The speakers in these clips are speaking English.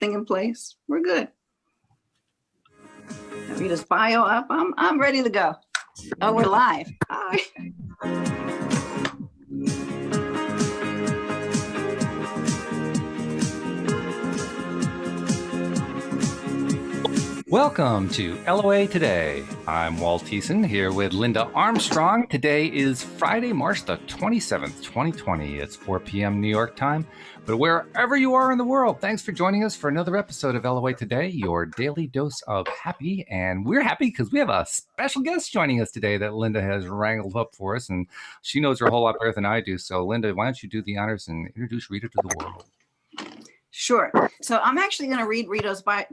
thing in place, we're good. Rita's bio up. I'm ready to go. Oh, we're live. Hi. Welcome to LOA Today. I'm Walt Thiessen here with Linda Armstrong. Today is Friday, March the 27th, 2020. It's 4 p.m. New York time. But wherever you are in the world, thanks for joining us for another episode of LOA Today, your daily dose of happy. And we're happy because we have a special guest joining us today that Linda has wrangled up for us. And she knows her a whole lot better than I do. So Linda, why don't you do the honors and introduce Rita to the world? Sure. So I'm actually going to read Rita's bio.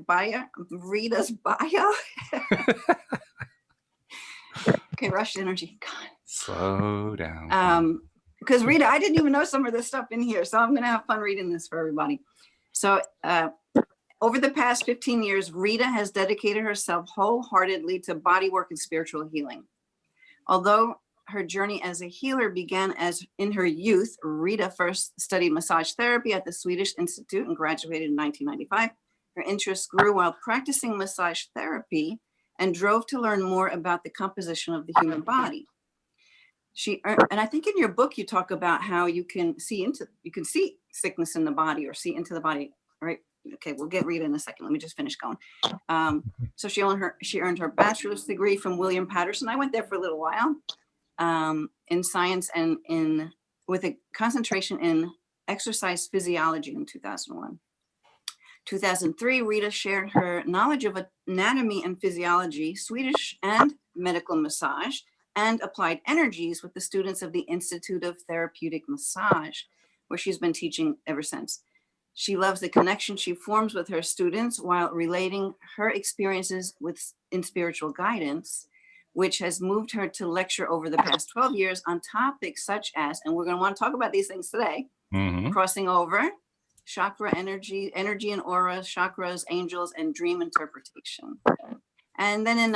Okay, rushed energy. God. Slow down. Because Rita, I didn't even know some of this stuff in here, so I'm going to have fun reading this for everybody. So over the past 15 years, Rita has dedicated herself wholeheartedly to body work and spiritual healing. Although her journey as a healer began as in her youth, Rita first studied massage therapy at the Swedish Institute and graduated in 1995. Her interest grew while practicing massage therapy and drove to learn more about the composition of the human body. And I think in your book, you talk about how you can see sickness in the body or see into the body, right? Okay, we'll get Rita in a second. Let me just finish going. So she earned her bachelor's degree from William Paterson. I went there for a little while. In science and with a concentration in exercise physiology in 2001. 2003, Rita shared her knowledge of anatomy and physiology, Swedish and medical massage, and applied energies with the students of the Institute of Therapeutic Massage, where she's been teaching ever since. She loves the connection she forms with her students while relating her experiences in spiritual guidance, which has moved her to lecture over the past 12 years on topics such as, and we're going to want to talk about these things today, crossing over, chakra energy and aura, chakras, angels, and dream interpretation. And then in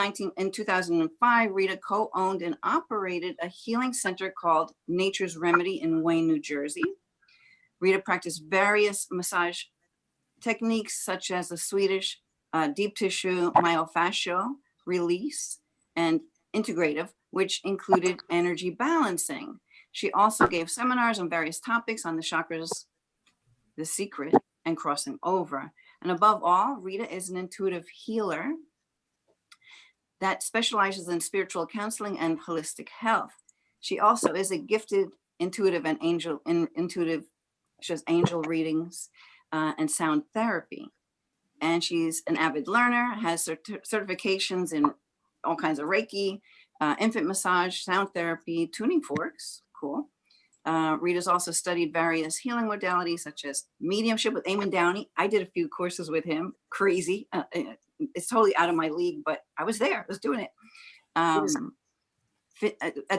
2005, Rita co-owned and operated a healing center called Nature's Remedy in Wayne, New Jersey. Rita practiced various massage techniques such as the Swedish deep tissue myofascial release and integrative, which included energy balancing. She also gave seminars on various topics on the chakras, the secret, and crossing over. And above all, Rita is an intuitive healer that specializes in spiritual counseling and holistic health. She also is a gifted intuitive and intuitive. She has angel readings and sound therapy. And she's an avid learner, has certifications in all kinds of Reiki, infant massage, sound therapy, tuning forks, cool. Rita's also studied various healing modalities such as mediumship with Eamon Downey. I did a few courses with him, crazy. It's totally out of my league, but I was there, I was doing it at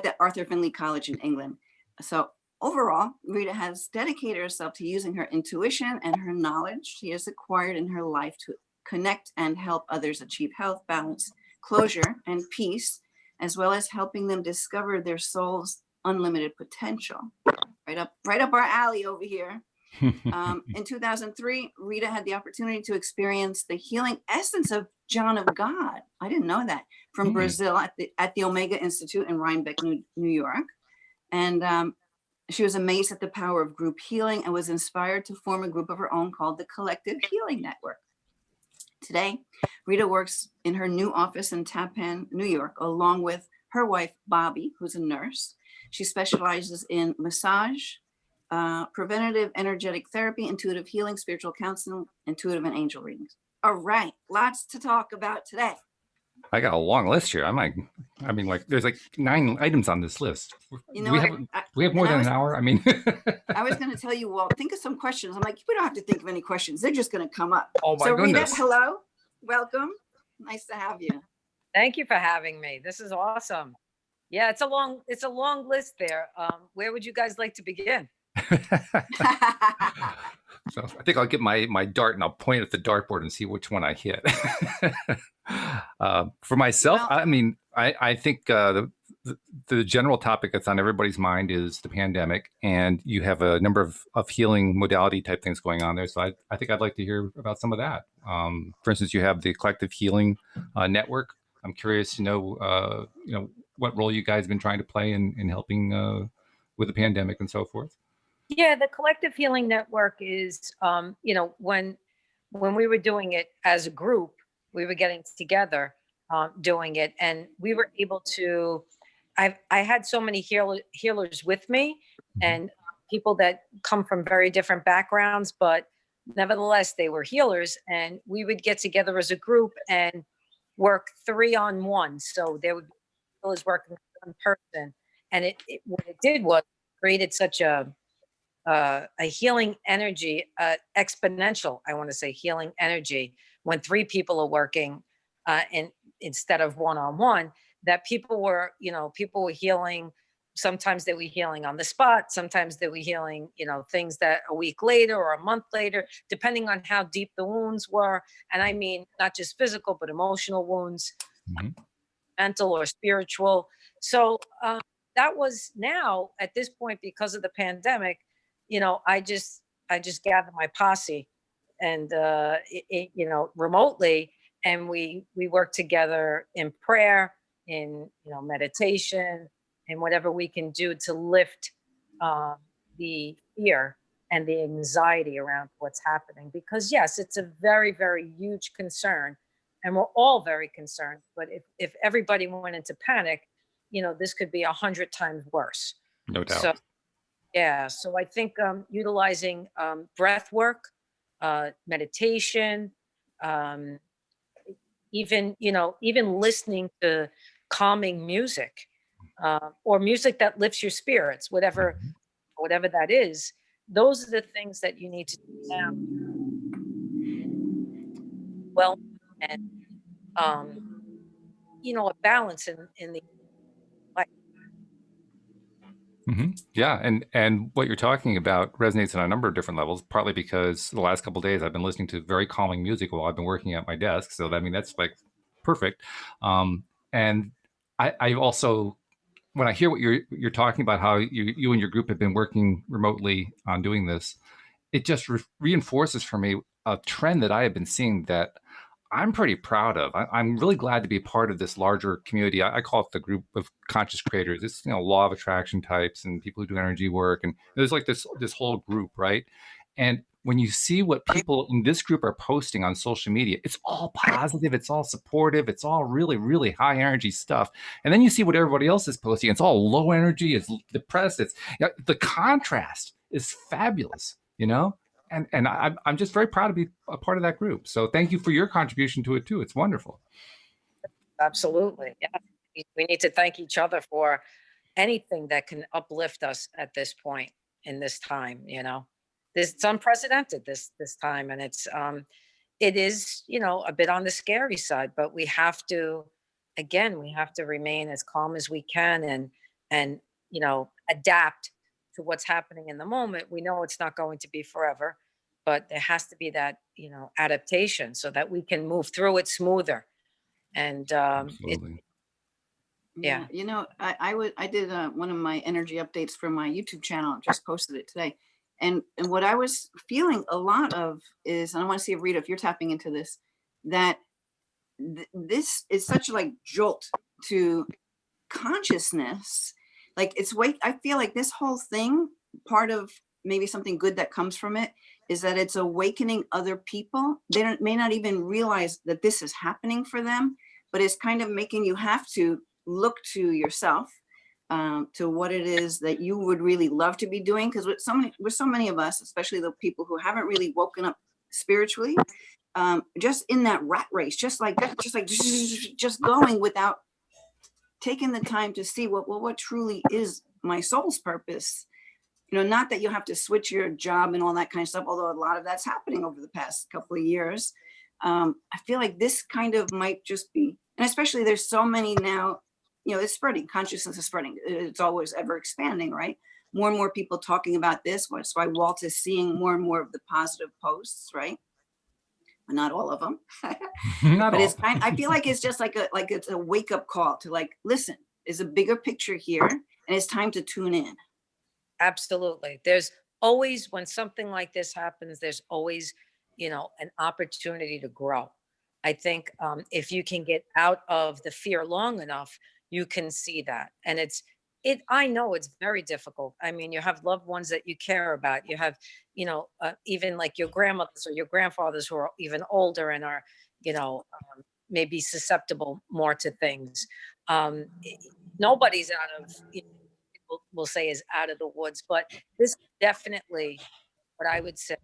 the Arthur Findlay College in England. So overall, Rita has dedicated herself to using her intuition and her knowledge she has acquired in her life to connect and help others achieve health, balance, closure, and peace, as well as helping them discover their soul's unlimited potential. Right up our alley over here. In 2003, Rita had the opportunity to experience the healing essence of John of God. I didn't know that, from Brazil at the Omega Institute in Rhinebeck, New York. And she was amazed at the power of group healing and was inspired to form a group of her own called the Collective Healing Network. Today, Rita works in her new office in Tappan, New York, along with her wife, Bobby, who's a nurse. She specializes in massage, preventative energetic therapy, intuitive healing, spiritual counseling, intuitive and angel readings. All right, lots to talk about today. I got a long list here. There's like 9 items on this list. You know, we have more than an hour. I mean, I was going to tell you, well, think of some questions. I'm like, we don't have to think of any questions. They're just going to come up. Oh my goodness. Rita, hello, welcome. Nice to have you. Thank you for having me. This is awesome. Yeah, it's a long list there. Where would you guys like to begin? So I think I'll get my dart and I'll point at the dartboard and see which one I hit. For myself, well, I think the general topic that's on everybody's mind is the pandemic, and you have a number of healing modality type things going on there. So I think I'd like to hear about some of that. For instance, you have the Collective Healing Network. I'm curious to know, what role you guys have been trying to play in helping with the pandemic and so forth. Yeah, the Collective Healing Network is, when we were doing it as a group, we were getting together, doing it, and we were able to. I had so many healers with me, and people that come from very different backgrounds, but nevertheless they were healers, and we would get together as a group and work 3-on-1. So there would be healers working with one person, and what it did was created such a healing energy, exponential, I want to say healing energy, when 3 people are working instead of 1-on-1, that people were healing. Sometimes they were healing on the spot. Sometimes they were healing, things that a week later or a month later, depending on how deep the wounds were. And I mean, not just physical, but emotional wounds, mental or spiritual. So that was now at this point, because of the pandemic, I just gather my posse and remotely, and we work together in prayer, in meditation, and whatever we can do to lift the fear and the anxiety around what's happening. Because yes, it's a very, very huge concern, and we're all very concerned. But if everybody went into panic, this could be 100 times worse. No doubt. So yeah, so I think utilizing breath work, meditation, even listening to calming music, or music that lifts your spirits, whatever that is. Those are the things that you need to do now. Well, and a balance in the life. Yeah, and what you're talking about resonates on a number of different levels. Partly because the last couple of days I've been listening to very calming music while I've been working at my desk. So that's like perfect. And I also, when I hear what you're talking about, how you and your group have been working remotely on doing this, it just reinforces for me a trend that I have been seeing that I'm pretty proud of. I'm really glad to be a part of this larger community. I call it the group of conscious creators. It's law of attraction types and people who do energy work, and there's like this whole group, right? And when you see what people in this group are posting on social media, it's all positive, it's all supportive, it's all really, really high energy stuff. And then you see what everybody else is posting. It's all low energy, it's depressed. It's the contrast is fabulous, And I'm just very proud to be a part of that group. So thank you for your contribution to it too. It's wonderful. Absolutely. Yeah. We need to thank each other for anything that can uplift us at this point in this time. It's unprecedented this time, and it is a bit on the scary side, but we have to remain as calm as we can and adapt to what's happening in the moment. We know it's not going to be forever, but there has to be that adaptation so that we can move through it smoother. And Absolutely. Yeah. I did one of my energy updates for my YouTube channel. Just posted it today. And what I was feeling a lot of is, and I want to see if Rita, if you're tapping into this, that this is such a jolt to consciousness. Like I feel like this whole thing, part of maybe something good that comes from it, is that it's awakening other people. They may not even realize that this is happening for them, but it's kind of making you have to look to yourself, to what it is that you would really love to be doing. Because with so many of us, especially the people who haven't really woken up spiritually, just in that rat race, just going without taking the time to see what truly is my soul's purpose. Not that you have to switch your job and all that kind of stuff, although a lot of that's happening over the past couple of years. I feel like this kind of might just be, and especially there's so many now, it's spreading, consciousness is spreading. It's always ever expanding, right? More and more people talking about this. That's why Walt is seeing more and more of the positive posts, right? But not all of them. Not but all. it's I feel like it's just it's a wake up call to listen, is a bigger picture here, and it's time to tune in. Absolutely. There's always, when something like this happens, there's always, an opportunity to grow. I think if you can get out of the fear long enough, you can see that. And I know it's very difficult. I mean, you have loved ones that you care about. You have, even like your grandmothers or your grandfathers who are even older and are, maybe susceptible more to things. Nobody's out of, we'll say is out of the woods, but this definitely, what I would say,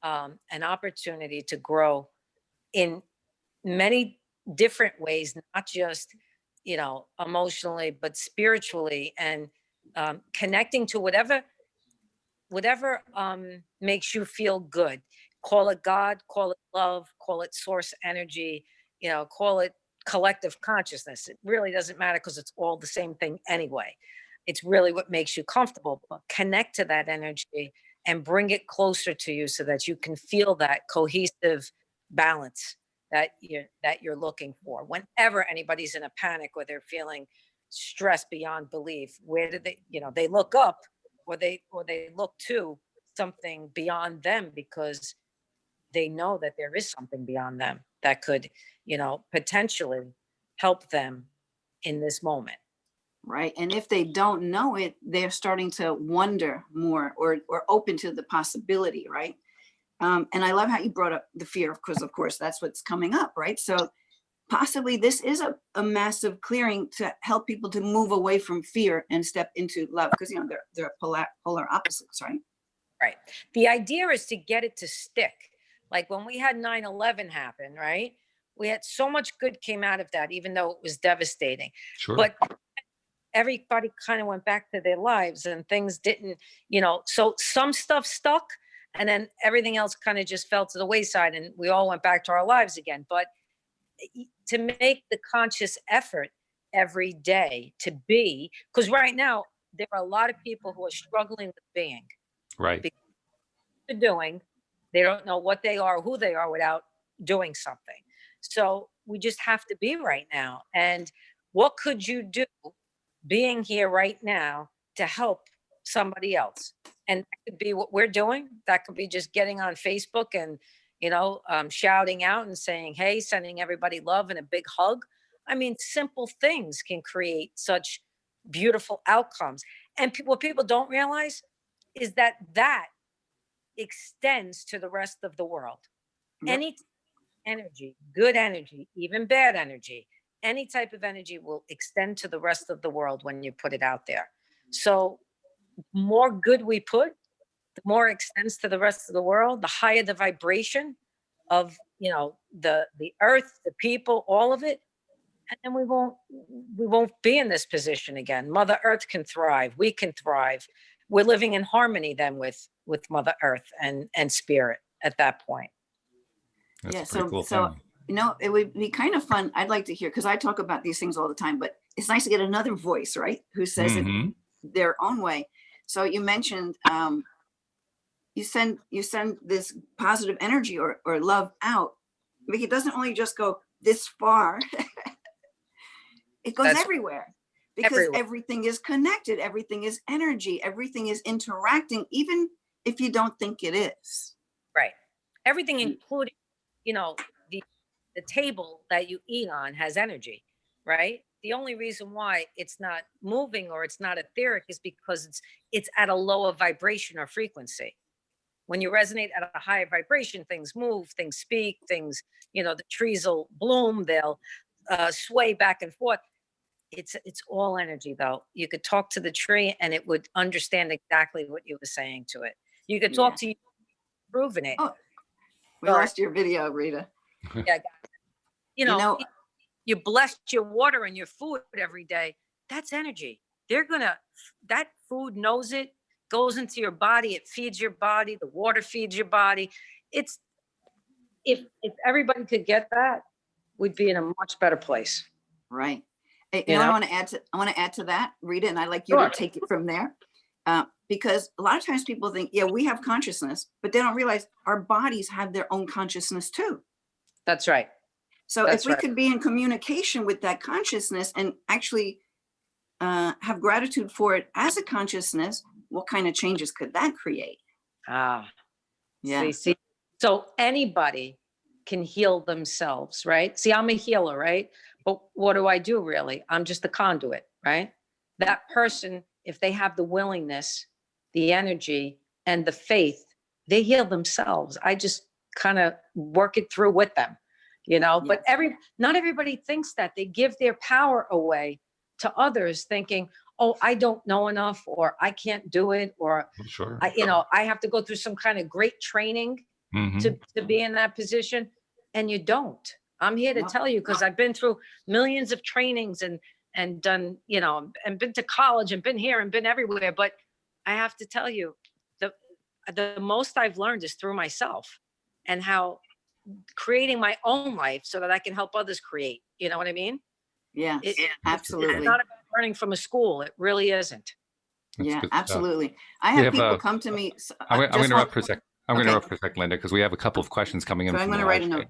an opportunity to grow in many different ways, not just, emotionally, but spiritually, and connecting to whatever makes you feel good. Call it God, call it love, call it source energy, call it collective consciousness. It really doesn't matter because it's all the same thing anyway. It's really what makes you comfortable. But connect to that energy and bring it closer to you so that you can feel that cohesive balance that you're looking for. Whenever anybody's in a panic or they're feeling stressed beyond belief, where do they look up, or they look to something beyond them, because they know that there is something beyond them that could, potentially help them in this moment. Right. And if they don't know it, they're starting to wonder more, or open to the possibility. Right. And I love how you brought up the fear, because of course that's what's coming up. Right. So possibly this is a massive clearing to help people to move away from fear and step into love, because, they're polar opposites. Right. Right. The idea is to get it to stick. Like when we had 9/11 happen, right? We had so much good came out of that, even though it was devastating. Sure. But everybody kind of went back to their lives and things didn't, so some stuff stuck, and then everything else kind of just fell to the wayside and we all went back to our lives again. But to make the conscious effort every day to be, because right now there are a lot of people who are struggling with being. Right. Because they're doing, they don't know what they are, who they are without doing something. So we just have to be right now. And what could you do being here right now to help somebody else? And that could be what we're doing. That could be just getting on Facebook and, shouting out and saying, hey, sending everybody love and a big hug. I mean, simple things can create such beautiful outcomes. And what people don't realize is that extends to the rest of the world. Yep. Any energy, good energy, even bad energy, any type of energy will extend to the rest of the world when you put it out there. So more good we put, the more it extends to the rest of the world, the higher the vibration of, the earth, the people, all of it. And then we won't be in this position again. Mother Earth can thrive. We can thrive. We're living in harmony then with Mother Earth and spirit at that point. That's Yeah. a pretty cool So, thing. it would be kind of fun. I'd like to hear, because I talk about these things all the time, but it's nice to get another voice, right? Who says it their own way. So you mentioned, you send this positive energy or love out. I mean, it doesn't only just go this far. It goes everywhere, because everywhere. Everything is connected. Everything is energy. Everything is interacting, even if you don't think it is. Right. Everything, including, the table that you eat on has energy, right? The only reason why it's not moving or it's not etheric is because it's at a lower vibration or frequency. When you resonate at a higher vibration, things move, things speak, things, the trees will bloom, they'll sway back and forth. It's all energy, though. You could talk to the tree and it would understand exactly what you were saying to it. You could talk to you, proving it. Oh, we lost your video, Rita. Yeah, you bless your water and your food every day. That's energy. That food knows it, goes into your body. It feeds your body. The water feeds your body. If everybody could get that, we'd be in a much better place. Right. I want to add to that, Rita, and I'd like you to take it from there. Because a lot of times people think, we have consciousness, but they don't realize our bodies have their own consciousness too. That's right. So if we could be in communication with that consciousness and actually have gratitude for it as a consciousness, what kind of changes could that create? Ah, Yeah. see. So anybody can heal themselves, right? See, I'm a healer, right? But what do I do really? I'm just the conduit, right? That person, if they have the willingness, the energy, and the faith, they heal themselves. I just kind of work it through with them, but not everybody thinks that. They give their power away to others thinking, oh, I don't know enough, or I can't do it, or Sure. I have to go through some kind of great training to be in that position. And you don't. I'm here to tell you, because I've been through millions of trainings and done, and been to college and been here and been everywhere. But I have to tell you, the most I've learned is through myself, and how creating my own life so that I can help others create. You know what I mean? Yeah, absolutely. It's not about learning from a school. It really isn't. Yeah, absolutely. I have people come to me. I'm going to interrupt for a second. I'm going to interrupt for a second, Linda, because we have a couple of questions coming in. So I'm going to write a note.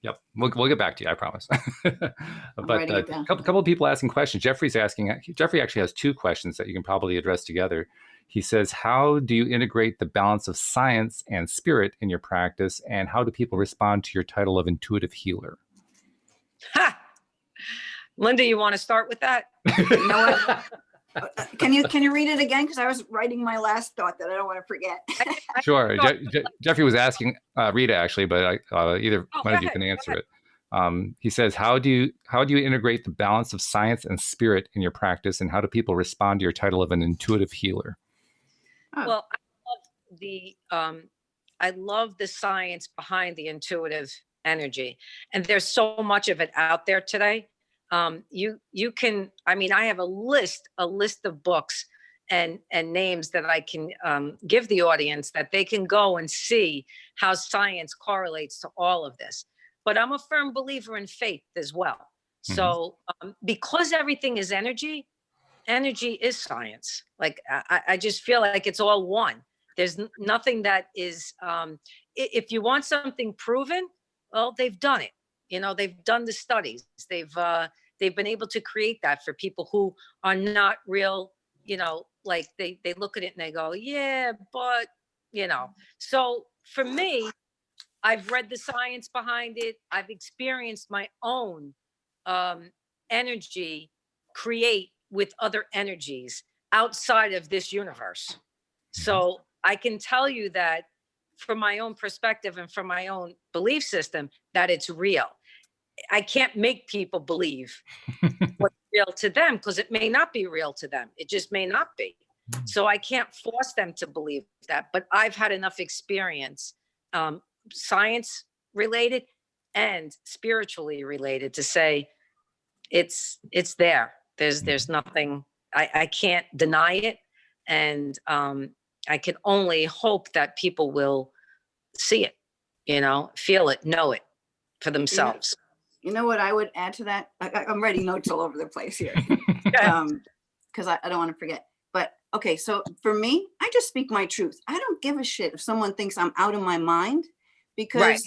Yep, we'll get back to you, I promise. But a down. couple of people asking questions. Jeffrey actually has two questions that you can probably address together. He says, how do you integrate the balance of science and spirit in your practice, and how do people respond to your title of intuitive healer? Ha! Linda, you want to start with that? You know what? Can you read it again? Because I was writing my last thought that I don't want to forget. Sure. Jeffrey was asking Rita, actually, but either one of you can answer it. He says, how do you integrate the balance of science and spirit in your practice, and how do people respond to your title of an intuitive healer? Oh. Well, I love the science behind the intuitive energy, and there's so much of it out there today. You can, I have a list of books and names that I can give the audience, that they can go and see how science correlates to all of this. But I'm a firm believer in faith as well. So because everything is energy is science. Like, I just feel like it's all one. There's nothing that is, if you want something proven, well, they've done it. They've done the studies. They've been able to create that for people who are not real, like they look at it and they go, yeah, but, So for me, I've read the science behind it. I've experienced my own energy create with other energies outside of this universe. So I can tell you that from my own perspective and from my own belief system, that it's real. I can't make people believe what's real to them, because it may not be real to them. It just may not be. So I can't force them to believe that. But I've had enough experience, science related and spiritually related, to say it's there. There's nothing, I can't deny it. And I can only hope that people will see it, feel it, know it for themselves. You know what I would add to that? I'm writing notes all over the place here, because I don't want to forget. But okay, so for me, I just speak my truth. I don't give a shit if someone thinks I'm out of my mind, because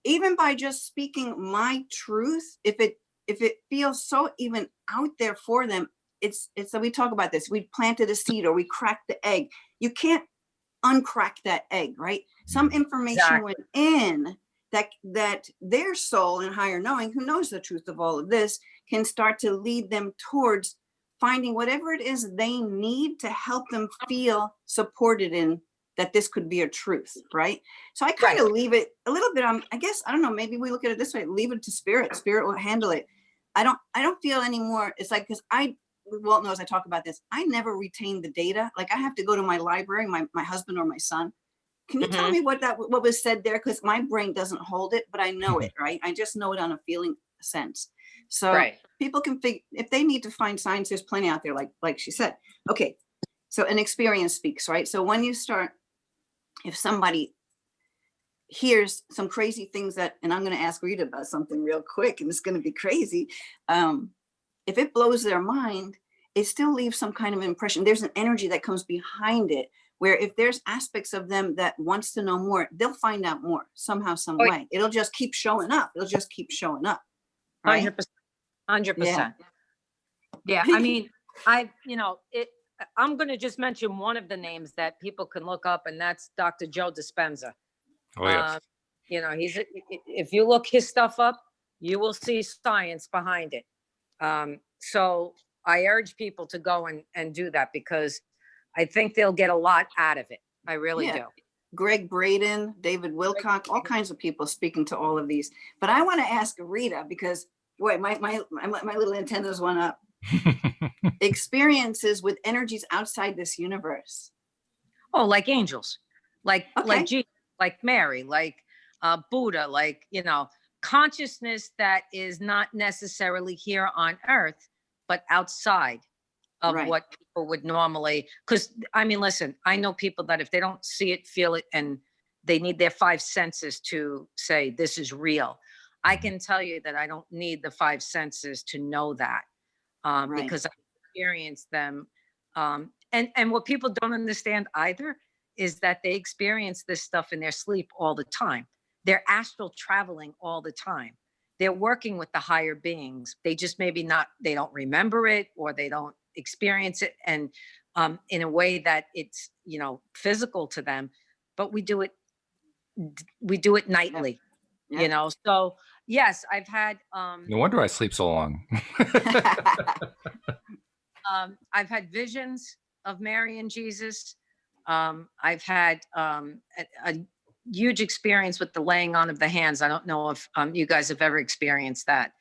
even by just speaking my truth, if it feels so even out there for them, it's so we talk about this. We planted a seed, or we cracked the egg. You can't uncrack that egg, right? Some information went in that their soul and higher knowing, who knows the truth of all of this, can start to lead them towards finding whatever it is they need to help them feel supported in that this could be a truth, right? So I kind of leave it a little bit on, I guess, I don't know, maybe we look at it this way, leave it to spirit. Spirit will handle it. I don't feel anymore. It's like, because Walt knows I talk about this. I never retain the data. Like, I have to go to my library, my husband or my son. Can you tell me what was said there? Because my brain doesn't hold it, but I know it, right? I just know it on a feeling sense. So people can figure, if they need to find signs, there's plenty out there, like she said. Okay, so an experience speaks, right? So when you start, if somebody hears some crazy things that, and I'm going to ask Rita about something real quick, and it's going to be crazy. If it blows their mind, it still leaves some kind of impression. There's an energy that comes behind it, where if there's aspects of them that wants to know more, they'll find out more somehow, some way. It'll just keep showing up. It'll just keep showing up. Right? 100%. Yeah. I mean, I'm going to just mention one of the names that people can look up, and that's Dr. Joe Dispenza. Oh, yes. If you look his stuff up, you will see science behind it. So I urge people to go and do that, because I think they'll get a lot out of it. I really do. Greg Braden, David Wilcock, all kinds of people speaking to all of these. But I want to ask Rita, because boy, my little antennas went up. Experiences with energies outside this universe. Oh, like angels, like Jesus, like Mary, like Buddha, like, consciousness that is not necessarily here on earth, but outside of what people would normally, because I mean, listen, I know people that if they don't see it, feel it, and they need their five senses to say this is real. I can tell you that I don't need the five senses to know that, because I experience them. And what people don't understand either is that they experience this stuff in their sleep all the time. They're astral traveling all the time. They're working with the higher beings. They just maybe they don't remember it, or they don't experience it, and in a way that it's, physical to them, but we do it nightly. So yes, I've had no wonder I sleep so long. I've had visions of Mary and Jesus. I've had a huge experience with the laying on of the hands. I don't know if you guys have ever experienced that.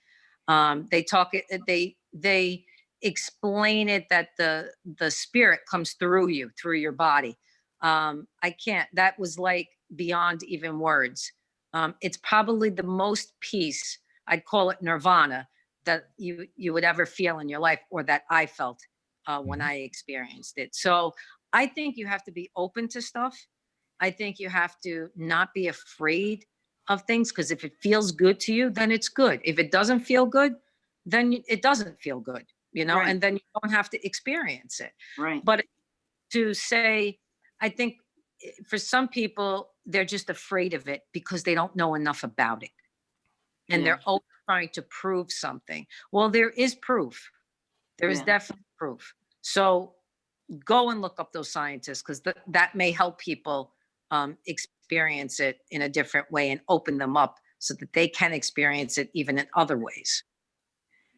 They explain it that the spirit comes through you, through your body. I can't, that was like beyond even words. It's probably the most peace, I'd call it nirvana, that you would ever feel in your life, or that I felt when I experienced it. So I think you have to be open to stuff. I think you have to not be afraid of things, because if it feels good to you, then it's good. If it doesn't feel good, then it doesn't feel good, and then you don't have to experience it. Right. But to say, I think for some people, they're just afraid of it because they don't know enough about it. And they're always trying to prove something. Well, there is proof. There is definitely proof. So go and look up those scientists, because that may help people experience it in a different way and open them up so that they can experience it even in other ways.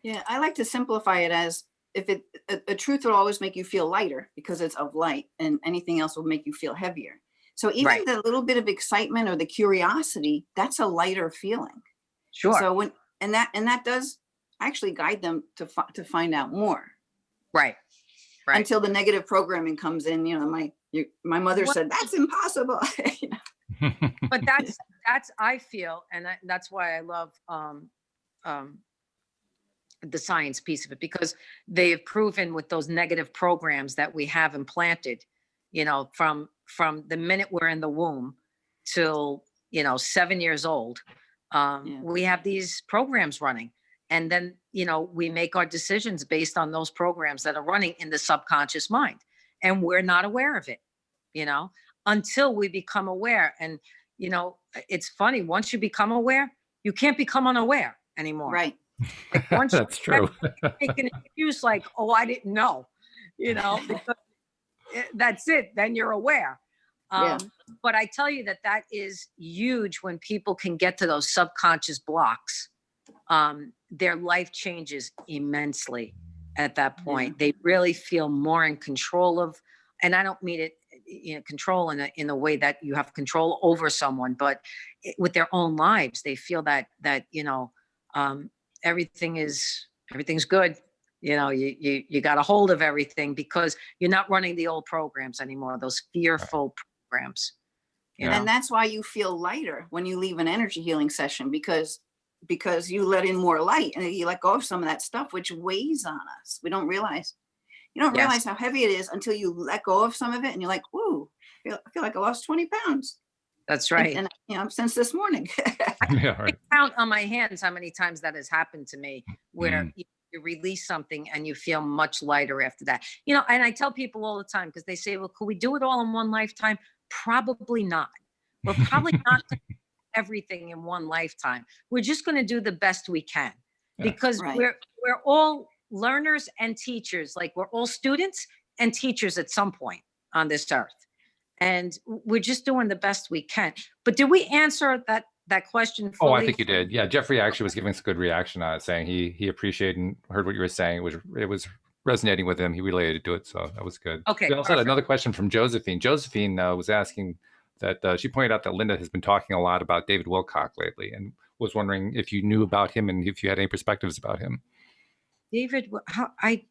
Yeah, I like to simplify it as if a truth will always make you feel lighter because it's of light, and anything else will make you feel heavier. So even the little bit of excitement or the curiosity, that's a lighter feeling. Sure. So that does actually guide them to find out more. Right. Until the negative programming comes in. My mother said that's impossible. But that's I feel, and that's why I love the science piece of it, because they have proven with those negative programs that we have implanted, from the minute we're in the womb till 7 years old, we have these programs running, and then we make our decisions based on those programs that are running in the subconscious mind, and we're not aware of it, until we become aware. And it's funny, once you become aware, you can't become unaware anymore. Right. Like once that's true. Make an excuse like, oh, I didn't know, because that's it. Then you're aware. But I tell you that is huge when people can get to those subconscious blocks. Their life changes immensely at that point. They really feel more in control of, and I don't mean it, control in a way that you have control over someone, but with their own lives, they feel that everything's good. You got a hold of everything because you're not running the old programs anymore, those fearful programs. And that's why you feel lighter when you leave an energy healing session, because you let in more light and you let go of some of that stuff which weighs on us. We don't realize. You don't realize how heavy it is until you let go of some of it, and you're like, "Ooh, I feel like I lost 20 pounds." That's right. And since this morning. I count on my hands how many times that has happened to me, where you release something and you feel much lighter after that. And I tell people all the time, because they say, well, could we do it all in one lifetime? Probably not. We're probably not going to do everything in one lifetime. We're just going to do the best we can, because we're all learners and teachers. Like, we're all students and teachers at some point on this earth. And we're just doing the best we can. But did we answer that question fully? Oh, I think you did. Yeah, Jeffrey actually was giving us a good reaction on it, saying he appreciated and heard what you were saying. It was resonating with him. He related to it, so that was good. Okay. We also had another question from Josephine. Josephine was asking that she pointed out that Linda has been talking a lot about David Wilcock lately, and was wondering if you knew about him and if you had any perspectives about him. David, I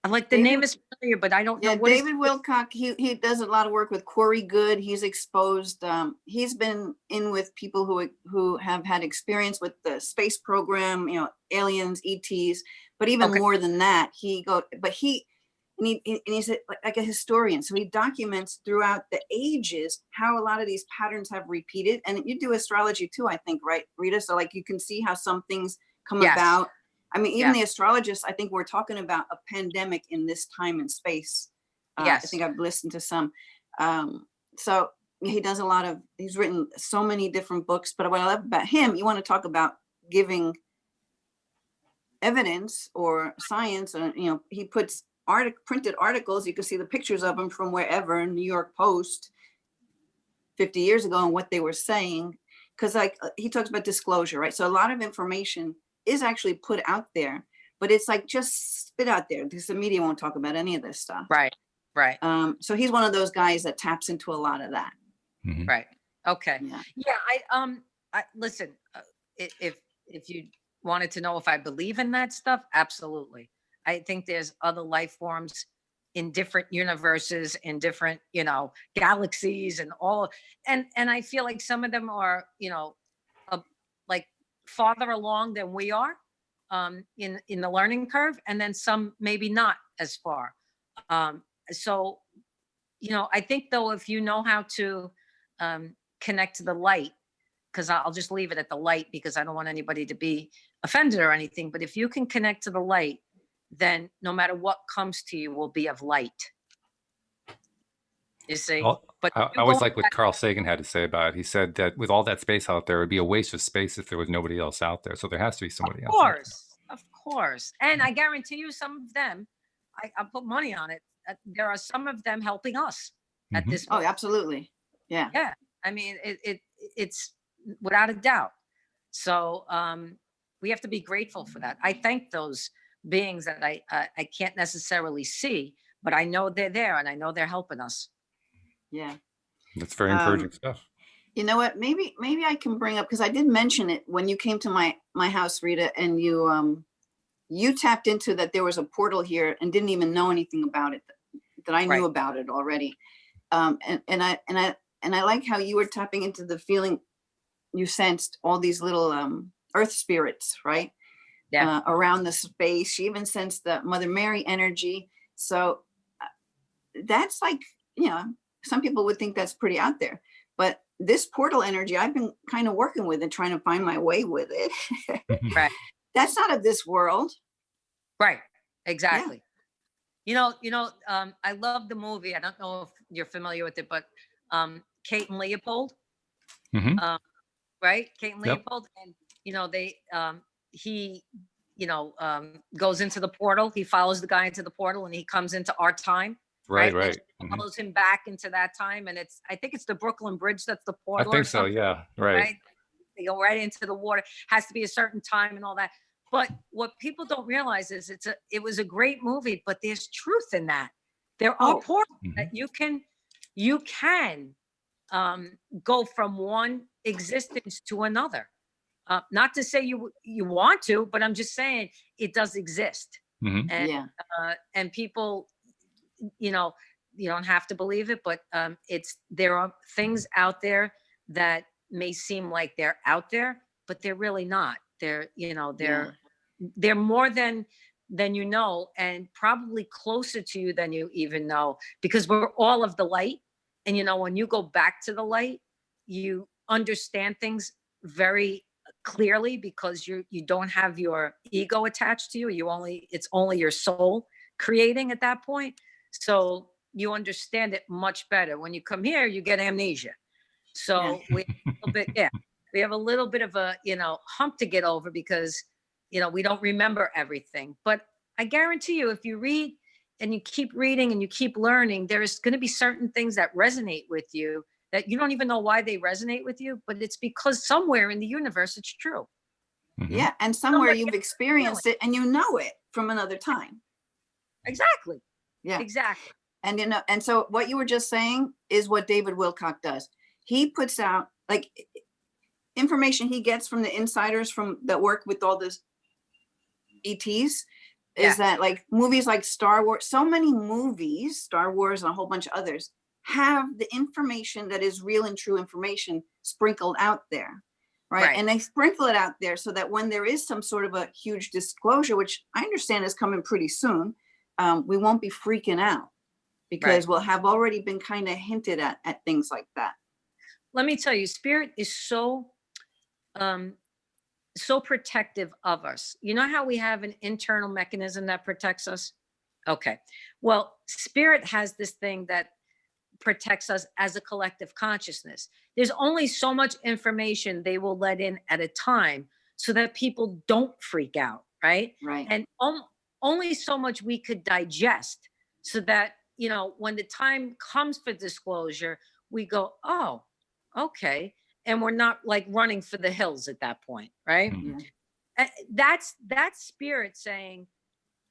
like the name is familiar, but I don't know. Yeah, David Wilcock, he does a lot of work with Corey Good. He's exposed, he's been in with people who have had experience with the space program, you know, aliens, ETs, but even more than that, he's like a historian. So he documents throughout the ages how a lot of these patterns have repeated. And you do astrology too, I think, right, Rita? So like you can see how some things come about. I mean, even the astrologists, I think we're talking about a pandemic in this time and space. I think I've listened to some. So he does he's written so many different books, but what I love about him, you want to talk about giving evidence or science, or, you know, he puts printed articles. You can see the pictures of them from wherever, New York Post 50 years ago, and what they were saying. Because like he talks about disclosure, right? So a lot of information is actually put out there, but it's like just spit out there because the media won't talk about any of this stuff. Right. So he's one of those guys that taps into a lot of that. Mm-hmm. Right. Okay. Yeah. I listen. If you wanted to know if I believe in that stuff, absolutely. I think there's other life forms in different universes, in different, you know, galaxies, and all. And I feel like some of them are, you know, like farther along than we are in the learning curve, and then some maybe not as far. So, you know, I think though, if you know how to connect to the light, because I'll just leave it at the light because I don't want anybody to be offended or anything, but if you can connect to the light, then no matter what comes to you will be of light. You see? Well, but I always like what Carl Sagan had to say about it. He said that with all that space out there, it would be a waste of space if there was nobody else out there. So there has to be somebody else. Of course. And I guarantee you some of them, I put money on it. There are some of them helping us at this point. Oh, absolutely. Yeah. Yeah. I mean, it's without a doubt. So we have to be grateful for that. I thank those beings that I can't necessarily see, but I know they're there and I know they're helping us. Yeah. That's very encouraging stuff. You know what? Maybe I can bring up, because I did mention it when you came to my house, Rita, and you tapped into that there was a portal here and didn't even know anything about it, that I knew about it already. And I like how you were tapping into the feeling you sensed all these little earth spirits, right? Yeah. Around the space. She even sensed the Mother Mary energy. So that's like, you know, some people would think that's pretty out there, but this portal energy, I've been kind of working with and trying to find my way with it. Right. That's not of this world. Right. Exactly. Yeah. You know, I love the movie. I don't know if you're familiar with it, but Kate and Leopold, right? Kate and Leopold. And, you know, he, you know, goes into the portal. He follows the guy into the portal and he comes into our time. Right. Follows him back into that time. And I think it's the Brooklyn Bridge that's the portal. I think so. Yeah. Right. They go right into the water. Has to be a certain time and all that. But what people don't realize is it was a great movie, but there's truth in that. There are portals that you can go from one existence to another. Not to say you want to, but I'm just saying it does exist. And people, you know, you don't have to believe it, but there are things out there that may seem like they're out there, but they're really not. They're, you know, they're more than you know, and probably closer to you than you even know, because we're all of the light. And, you know, when you go back to the light, you understand things very clearly because you don't have your ego attached to you. It's only your soul creating at that point. So you understand it much better. When you come here, you get amnesia. So we have a little bit of a, you know, hump to get over because, you know, we don't remember everything. But I guarantee you, if you read and you keep reading and you keep learning, there's going to be certain things that resonate with you that you don't even know why they resonate with you, but it's because somewhere in the universe it's true. Mhm. Yeah, and somewhere Somebody you've experienced it and you know it from another time. Exactly. Yeah. Exactly. And and so what you were just saying is what David Wilcock does. He puts out like information he gets from the insiders from that work with all this ETs. Yeah. Is that like movies like Star Wars, so many movies, Star Wars and a whole bunch of others, have the information that is real and true information sprinkled out there. Right. And they sprinkle it out there so that when there is some sort of a huge disclosure, which I understand is coming pretty soon, we won't be freaking out because we'll have already been kind of hinted at things like that. Let me tell you, spirit is so protective of us. You know how we have an internal mechanism that protects us? Okay. Well, spirit has this thing that protects us as a collective consciousness. There's only so much information they will let in at a time so that people don't freak out, right? Right. And only so much we could digest so that, when the time comes for disclosure, we go, oh, okay. And we're not like running for the hills at that point, right? Yeah. That's spirit saying,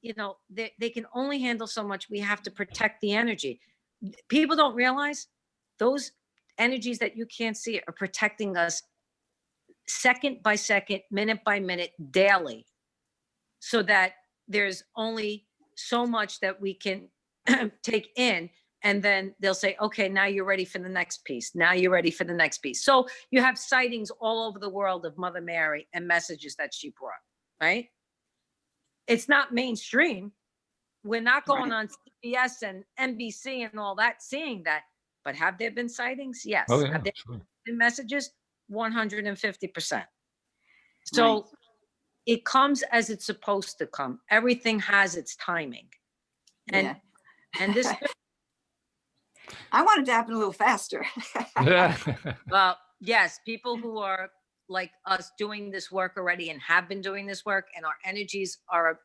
they can only handle so much. We have to protect the energy. People don't realize those energies that you can't see are protecting us second by second, minute by minute, daily, so that there's only so much that we can take in. And then they'll say, okay, now you're ready for the next piece. Now you're ready for the next piece. So you have sightings all over the world of Mother Mary and messages that she brought, right? It's not mainstream. We're not going on CBS and NBC and all that, seeing that. But have there been sightings? Yes. Oh, yeah, have there sure. been messages? 150%. So it comes as it's supposed to come. Everything has its timing. And this I want it to happen a little faster. well, yes, people who are like us doing this work already and have been doing this work, and our energies are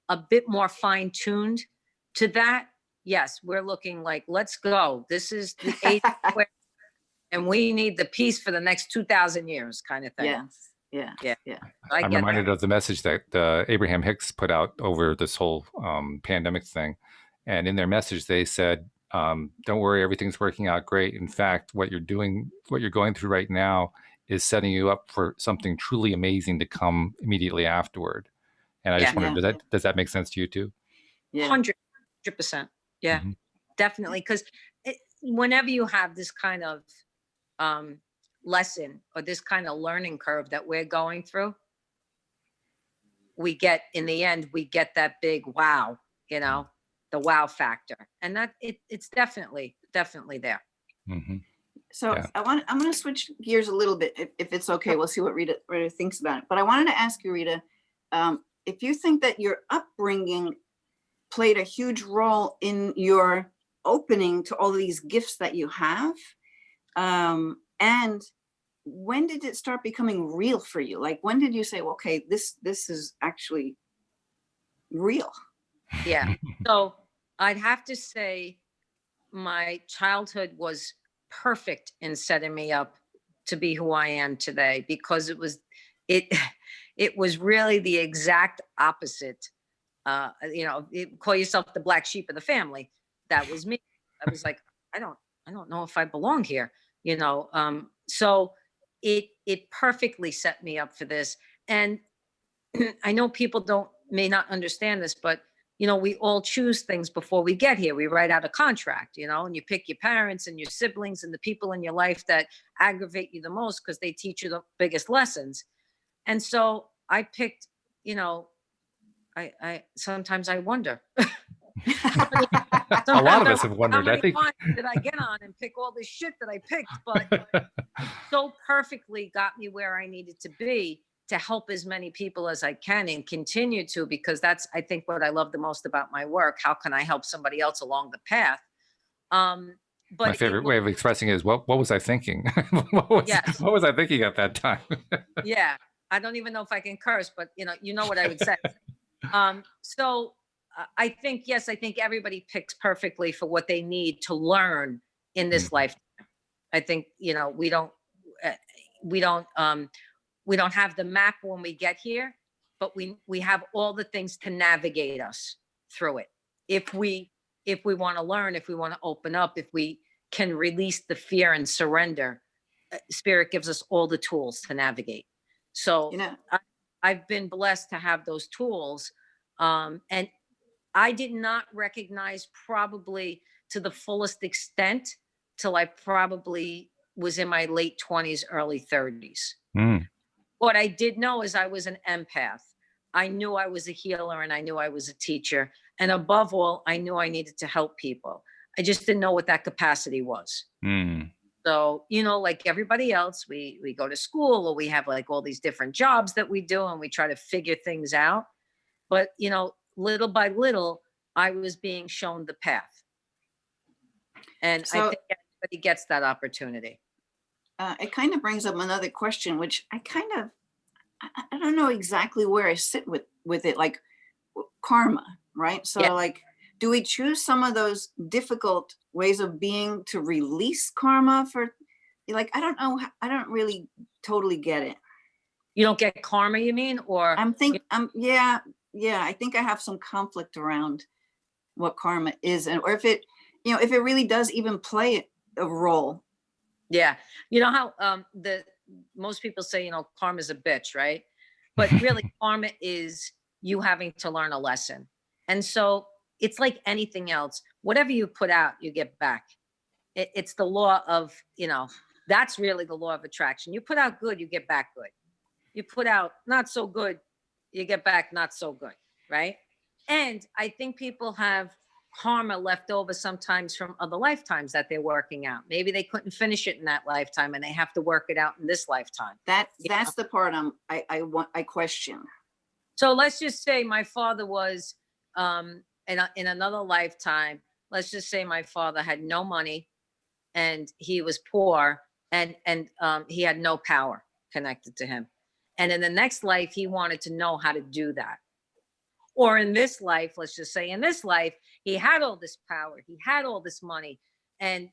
a bit more fine-tuned to that. Yes, we're looking like, let's go. This is the age where, and we need the peace for the next 2,000 years kind of thing. Yeah. I'm reminded of the message that Abraham Hicks put out over this whole pandemic thing. And in their message, they said, don't worry, everything's working out great. In fact, what you're going through right now is setting you up for something truly amazing to come immediately afterward. And I just wondered, does that make sense to you too? 100%. Yeah, definitely. Because whenever you have this kind of lesson or this kind of learning curve that we're going through, we get, in the end, we get that big wow, the wow factor. And that it's definitely there. So I'm going to switch gears a little bit, if it's okay. We'll see what Rita thinks about it. But I wanted to ask you, Rita, if you think that your upbringing played a huge role in your opening to all these gifts that you have, and when did it start becoming real for you? Like, when did you say, well, okay, this is actually real? Yeah. So I'd have to say my childhood was perfect in setting me up to be who I am today, because it was really the exact opposite. You call yourself the black sheep of the family. That was me. I was like, I don't know if I belong here, so it perfectly set me up for this. And I know people may not understand this, but we all choose things before we get here. We write out a contract, and you pick your parents and your siblings and the people in your life that aggravate you the most because they teach you the biggest lessons. And so I picked, I sometimes I wonder. A lot of us have wondered. How many times did I get on and pick all this shit that I picked? But it so perfectly got me where I needed to be to help as many people as I can and continue to, because that's, I think, what I love the most about my work. How can I help somebody else along the path? But my favorite way of expressing it is, what was I thinking? What was I thinking at that time? Yeah. I don't even know if I can curse, but you know what I would say. So I think, yes, I think everybody picks perfectly for what they need to learn in this lifetime. I think, you know, uh, we don't, we don't have the map when we get here, but we have all the things to navigate us through it. If we want to learn, if we want to open up, if we can release the fear and surrender, spirit gives us all the tools to navigate. So You know, I've been blessed to have those tools. And I did not recognize probably to the fullest extent till I probably was in my late 20s, early 30s. Mm. What I did know is I was an empath. I knew I was a healer and I knew I was a teacher. And above all, I knew I needed to help people. I just didn't know what that capacity was. Mm. So, you know, like everybody else, we go to school, or we have like all these different jobs that we do, and we try to figure things out. But, you know, little by little, I was being shown the path. And I so think everybody gets that opportunity. it kind of brings up another question, which I don't know exactly where I sit with it, like karma, right? So Yeah. like, do we choose some of those difficult ways of being to release karma for, like, I don't know, I don't really totally get it. You don't get karma, you mean? Or Yeah, I think I have some conflict around what karma is, and or if it, you know, if it really does even play a role. yeah. You know how the most people say, you know, karma's a bitch, right? But really, karma is you having to learn a lesson. And so it's like anything else. Whatever you put out, you get back. It's the law of, you know, that's really the law of attraction. You put out good, you get back good. You put out not so good, you get back not so good, right? And I think people have karma left over sometimes from other lifetimes that they're working out. Maybe they couldn't finish it in that lifetime and they have to work it out in this lifetime. That's the part I question. So let's just say my father was in another lifetime. Let's just say my father had no money and he was poor, and he had no power connected to him. And in the next life, he wanted to know how to do that. Or in this life, let's just say in this life, he had all this power, he had all this money, and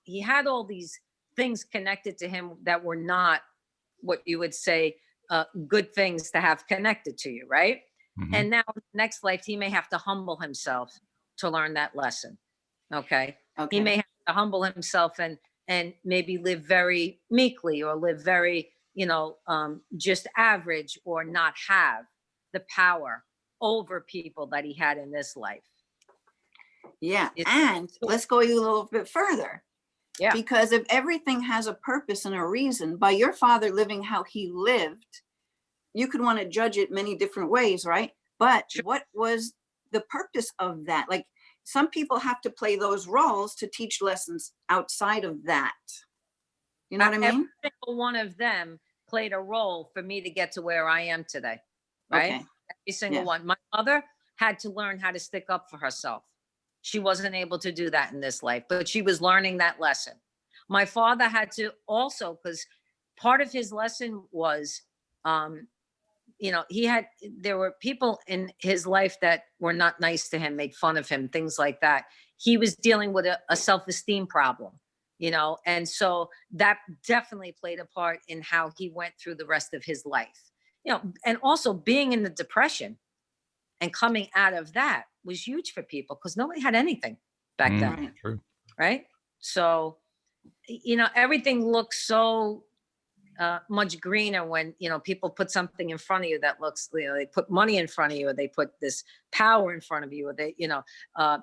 he had all these things connected to him that were not what you would say good things to have connected to you, right? Mm-hmm. And now, next life, he may have to humble himself to learn that lesson. Okay. He may have to humble himself and maybe live very meekly, or live very, you know, just average, or not have the power over people that he had in this life. Yeah. And let's go a little bit further. Yeah. Because if everything has a purpose and a reason, by your father living how he lived, you could want to judge it many different ways, right? But Sure. What was the purpose of that? Like, some people have to play those roles to teach lessons outside of that. You know what I mean? Every single one of them played a role for me to get to where I am today, right? Okay. Every single Yeah. one. My mother had to learn how to stick up for herself. She wasn't able to do that in this life, but she was learning that lesson. My father had to also, because part of his lesson was, you know, there were people in his life that were not nice to him, made fun of him, things like that. He was dealing with a self-esteem problem, you know, and so that definitely played a part in how he went through the rest of his life, you know. And also being in the depression and coming out of that was huge for people, because nobody had anything back then. Right. True. Right. So, you know, everything looks so much greener when, you know, people put something in front of you that looks, you know, they put money in front of you, or they put this power in front of you, or they, you know,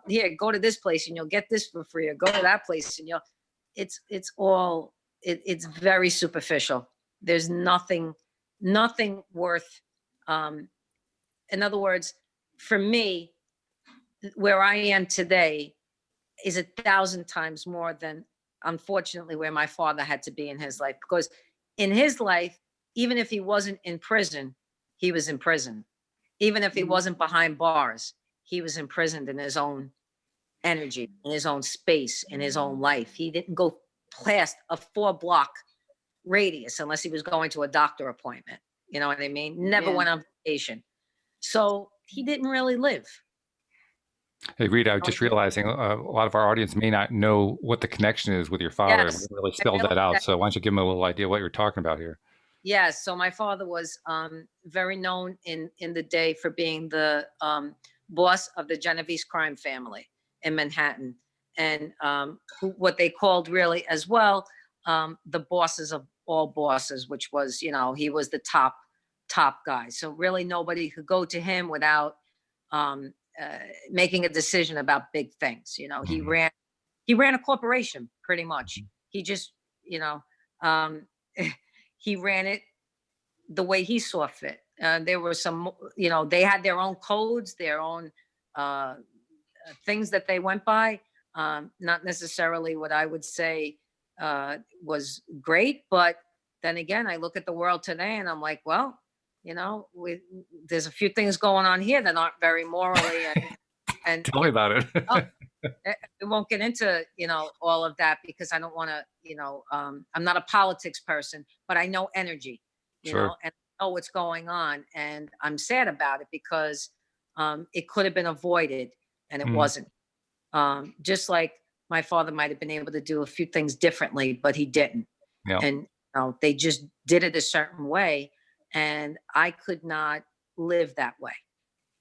here, go to this place and you'll get this for free, or go to that place and you'll, it's all, it's very superficial. There's nothing worth, in other words, for me, where I am today is 1,000 times more than, unfortunately, where my father had to be in his life. Because in his life, even if he wasn't in prison, he was in prison. Even if he wasn't behind bars, he was imprisoned in his own energy, in his own space, in his own life. He didn't go past a 4-block radius unless he was going to a doctor appointment. You know what I mean? Never Yeah. went on vacation. So he didn't really live. Hey, Rita, I'm just realizing a lot of our audience may not know what the connection is with your father. We Yes, haven't really I spelled that realize out. that. So why don't you give them a little idea what you're talking about here? Yes. So my father was very known in the day for being the boss of the Genovese crime family in Manhattan, and what they called really as well the bosses of all bosses, which was, he was the top guy. So really nobody could go to him without um, making a decision about big things. He Mhm. ran a corporation pretty much. He just, you know, um, he ran it the way he saw fit. There were some, they had their own codes, their own uh, things that they went by. Not necessarily what I would say was great, but then again, I look at the world today and I'm like, well, there's a few things going on here that aren't very morally and Tell me about oh, it. we won't get into all of that because I don't want to I'm not a politics person, but I know energy, Sure. and I know what's going on, and I'm sad about it because it could have been avoided and it Mm. wasn't. Just like my father might have been able to do a few things differently, but he didn't, Yeah. and they just did it a certain way, and I could not live that way.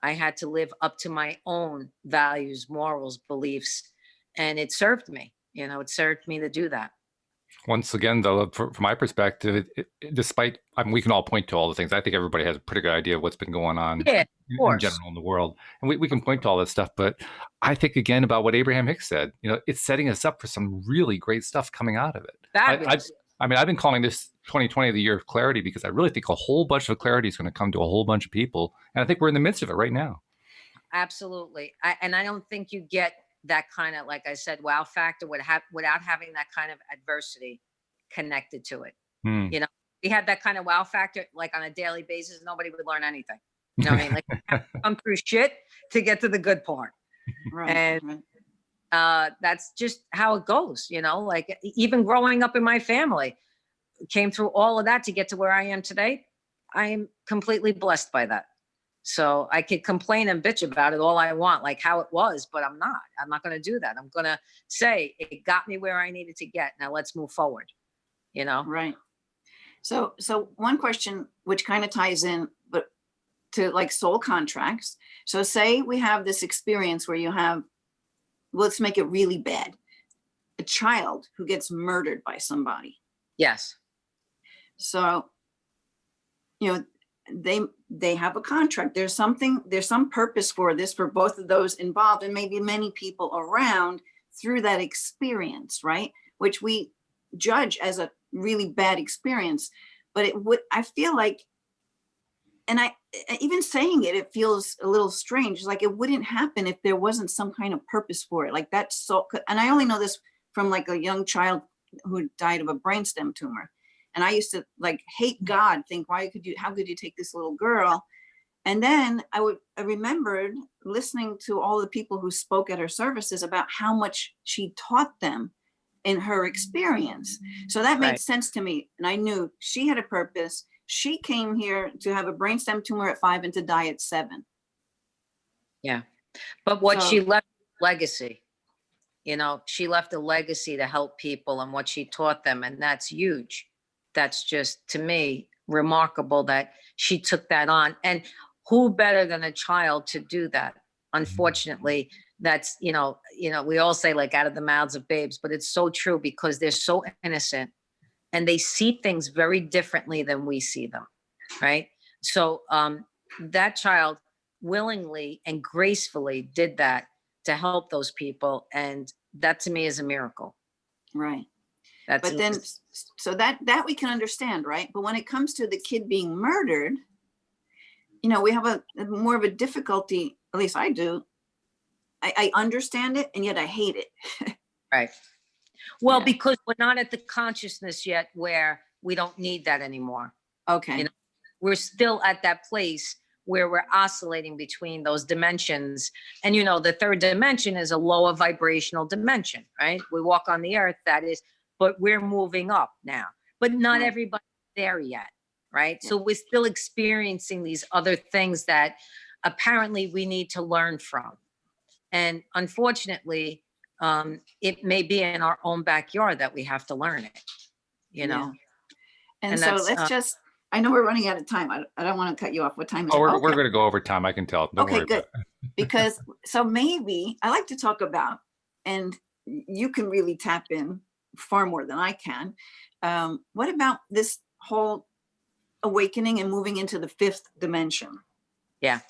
I had to live up to my own values, morals, beliefs, and it served me. It served me to do that. Once again, though, from my perspective, despite, I mean, we can all point to all the things. I think everybody has a pretty good idea of what's been going on Yeah, of in course. general in the world. And we can point to all this stuff. But I think, again, about what Abraham Hicks said, it's setting us up for some really great stuff coming out of it. Fabulous. I mean, I've been calling this 2020 the year of clarity because I really think a whole bunch of clarity is going to come to a whole bunch of people. And I think we're in the midst of it right now. Absolutely. And I don't think you get that kind of, like I said, wow factor without having that kind of adversity connected to it. Hmm. You know, we had that kind of wow factor like on a daily basis, nobody would learn anything. You know what I mean? Like we have to come through shit to get to the good part. Right. And Right. that's just how it goes, like even growing up in my family, came through all of that to get to where I am today. I am completely blessed by that. So I could complain and bitch about it all I want, like how it was, but I'm not. I'm not going to do that. I'm going to say it got me where I needed to get. Now let's move forward. Right. So one question which kind of ties in, but to like soul contracts. So say we have this experience where you have, let's make it really bad, a child who gets murdered by somebody. Yes. So, they have a contract. There's some purpose for this for both of those involved and maybe many people around through that experience, right? Which we judge as a really bad experience. But I feel like, and I even saying it feels a little strange. Like it wouldn't happen if there wasn't some kind of purpose for it. Like that's so, and I only know this from like a young child who died of a brainstem tumor. And I used to like hate God, think, how could you take this little girl? And then I remembered listening to all the people who spoke at her services about how much she taught them in her experience. So that made Right. sense to me. And I knew she had a purpose. She came here to have a brainstem tumor at 5 and to die at 7. Yeah. But what So- she left legacy, she left a legacy to help people and what she taught them. And that's huge. That's just, to me, remarkable that she took that on. And who better than a child to do that? Unfortunately, that's, we all say like out of the mouths of babes, but it's so true because they're so innocent and they see things very differently than we see them. Right. So that child willingly and gracefully did that to help those people. And that to me is a miracle. Right. That's But then, so that we can understand, right? But when it comes to the kid being murdered, we have a more of a difficulty, at least I do. I understand it and yet I hate it. right. Well, Yeah. because we're not at the consciousness yet where we don't need that anymore. Okay. We're still at that place where we're oscillating between those dimensions. And, the third dimension is a lower vibrational dimension, right? We walk on the earth, that is, but we're moving up now. But not Right. everybody's there yet, right? Yeah. So we're still experiencing these other things that apparently we need to learn from. And unfortunately, it may be in our own backyard that we have to learn it, you know? And And so that's, let's just, I know we're running out of time. I don't want to cut you off. What time is Oh, it? we're going to go over time. I can tell. Don't Okay, worry good. about it. Because so maybe I like to talk about, and you can really tap in far more than I can. What about this whole awakening and moving into the fifth dimension? Yeah.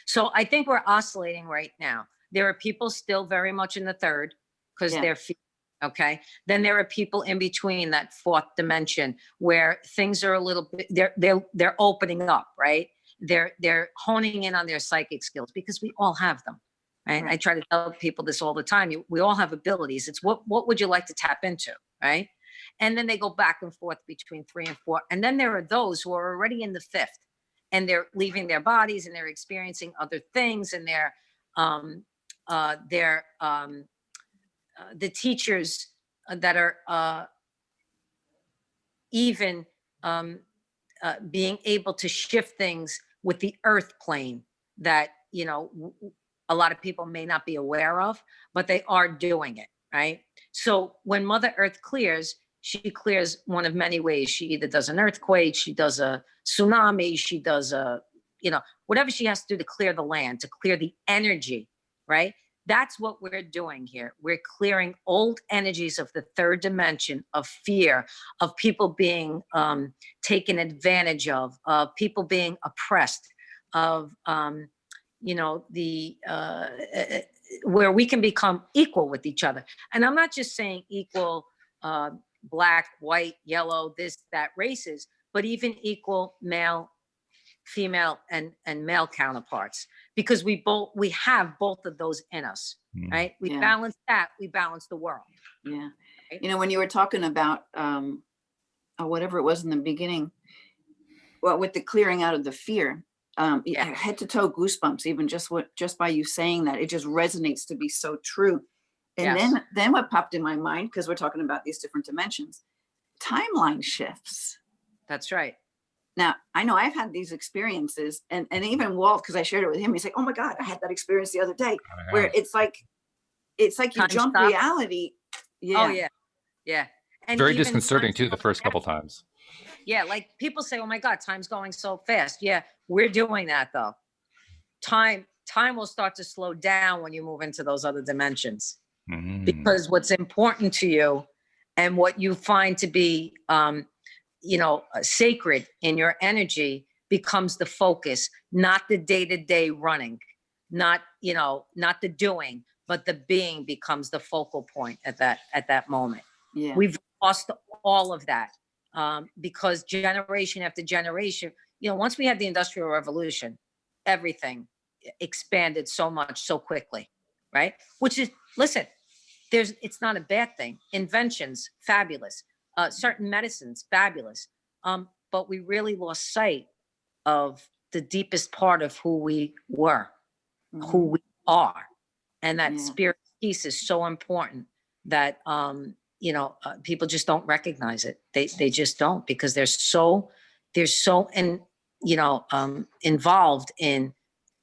So I think we're oscillating right now. There are people still very much in the third because they're okay. Then there are people in between that fourth dimension where things are a little bit, they're opening up, right? They're honing in on their psychic skills because we all have them. Right? I try to tell people this all the time. We all have abilities. It's what would you like to tap into, right? And then they go back and forth between 3 and 4. And then there are those who are already in the fifth, and they're leaving their bodies and they're experiencing other things, and they're the teachers that are even being able to shift things with the earth plane that, you know, a lot of people may not be aware of, but they are doing it, right? So when Mother Earth clears, she clears one of many ways. She either does an earthquake, she does a tsunami, she does a, you know, whatever she has to do to clear the land, to clear the energy, right? That's what we're doing here. We're clearing old energies of the third dimension, of fear, of people being taken advantage of people being oppressed, of, you know, the where we can become equal with each other. And I'm not just saying equal black, white, yellow, this, that, races, but even equal male, female, and male counterparts, because we have both of those in us, right? We balance that, we balance the world. Yeah. Right? You know, when you were talking about whatever it was in the beginning, well, with the clearing out of the fear, head to toe goosebumps, even just by you saying that, it just resonates to be so true. And then what popped in my mind, because we're talking about these different dimensions, timeline shifts. That's right. Now, I know I've had these experiences, and even Walt, because I shared it with him, he's like, oh my God, I had that experience the other day, where it's like you jump reality. Yeah. Oh yeah. Yeah. And very disconcerting too, the first couple times. Yeah, like people say, oh my God, time's going so fast. Yeah, we're doing that though. Time will start to slow down when you move into those other dimensions. Because what's important to you and what you find to be you know, sacred in your energy becomes the focus, not the day-to-day running, not, you know, not the doing, but the being becomes the focal point at that moment. Yeah. We've lost all of that because generation after generation, you know, once we had the Industrial Revolution, everything expanded so much so quickly, right? Which is, listen, it's not a bad thing. Inventions, fabulous. Certain medicines, fabulous. But we really lost sight of the deepest part of who we were, who we are. And that spirit piece is so important that, you know, people just don't recognize it. They just don't, because they're so you know, involved in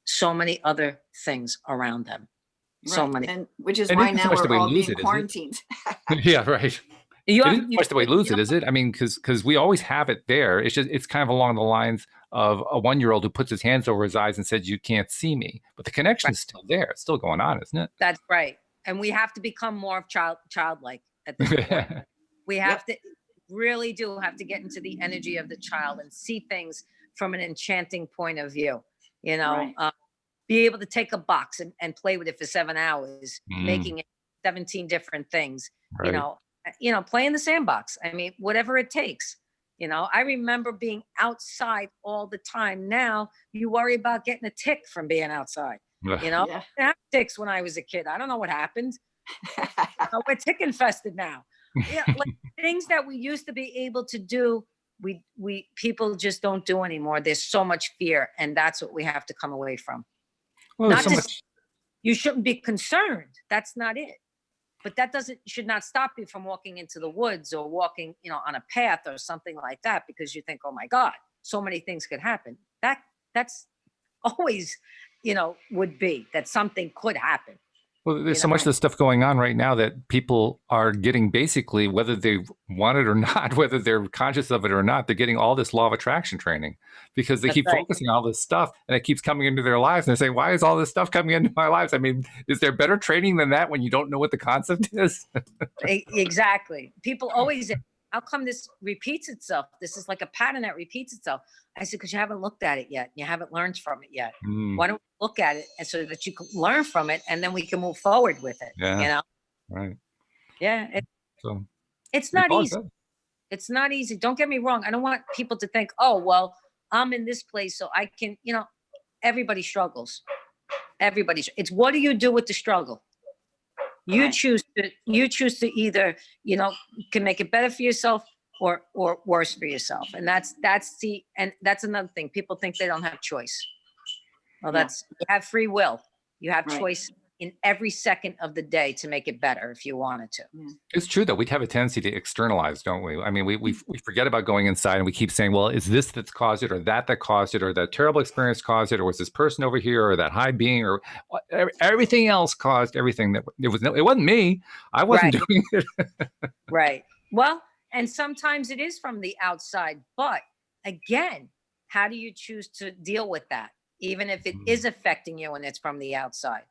so many other things around them. Right. So many. And which is why now we're all being quarantined. Yeah, right. It isn't much the way we lose it, is it? I mean, because we always have it there. It's kind of along the lines of a 1-year-old who puts his hands over his eyes and says, "You can't see me," but the connection's still there. It's still going on, isn't it? That's right. And we have to become more of childlike at this point. We have to really do have to get into the energy of the child and see things from an enchanting point of view. You know, be able to take a box and play with it for 7 hours, making it 17 different things. Right. You know, play in the sandbox. I mean, whatever it takes. You know, I remember being outside all the time. Now you worry about getting a tick from being outside. You know, I had ticks when I was a kid. I don't know what happened. We're tick infested now. Yeah, like things that we used to be able to do, we people just don't do anymore. There's so much fear, and that's what we have to come away from. Well, not just you shouldn't be concerned. That's not it. But that should not stop you from walking into the woods or walking, you know, on a path or something like that, because you think, oh my God, so many things could happen. That's always, you know, would be that something could happen. Well, there's You so know, much of this stuff going on right now that people are getting basically, whether they want it or not, whether they're conscious of it or not, they're getting all this law of attraction training because they That's keep right. focusing on all this stuff and it keeps coming into their lives. And they say, why is all this stuff coming into my lives? I mean, is there better training than that when you don't know what the concept is? Exactly. People always say, how come this repeats itself? This is like a pattern that repeats itself. I said, because you haven't looked at it yet. You haven't learned from it yet. Mm, Why don't we look at it and so that you can learn from it and then we can move forward with it, yeah, you know? right. Yeah. So It's it's not all easy. good. It's not easy. Don't get me wrong. I don't want people to think, oh, well, I'm in this place, so I can, everybody struggles. It's what do you do with the struggle? You Right. choose to either, can make it better for yourself or worse for yourself. And that's another thing. People think they don't have choice. Well, Yeah. you have free will. You have Right. choice in every second of the day to make it better if you wanted to. Yeah. It's true that we have a tendency to externalize, don't we? I mean, we forget about going inside and we keep saying, well, is this that's caused it or that caused it or that terrible experience caused it or was this person over here or that high being or everything else caused everything that it wasn't me. I wasn't Right. doing it. Right. Well, and sometimes it is from the outside, but again, how do you choose to deal with that? Even if it is affecting you and it's from the outside.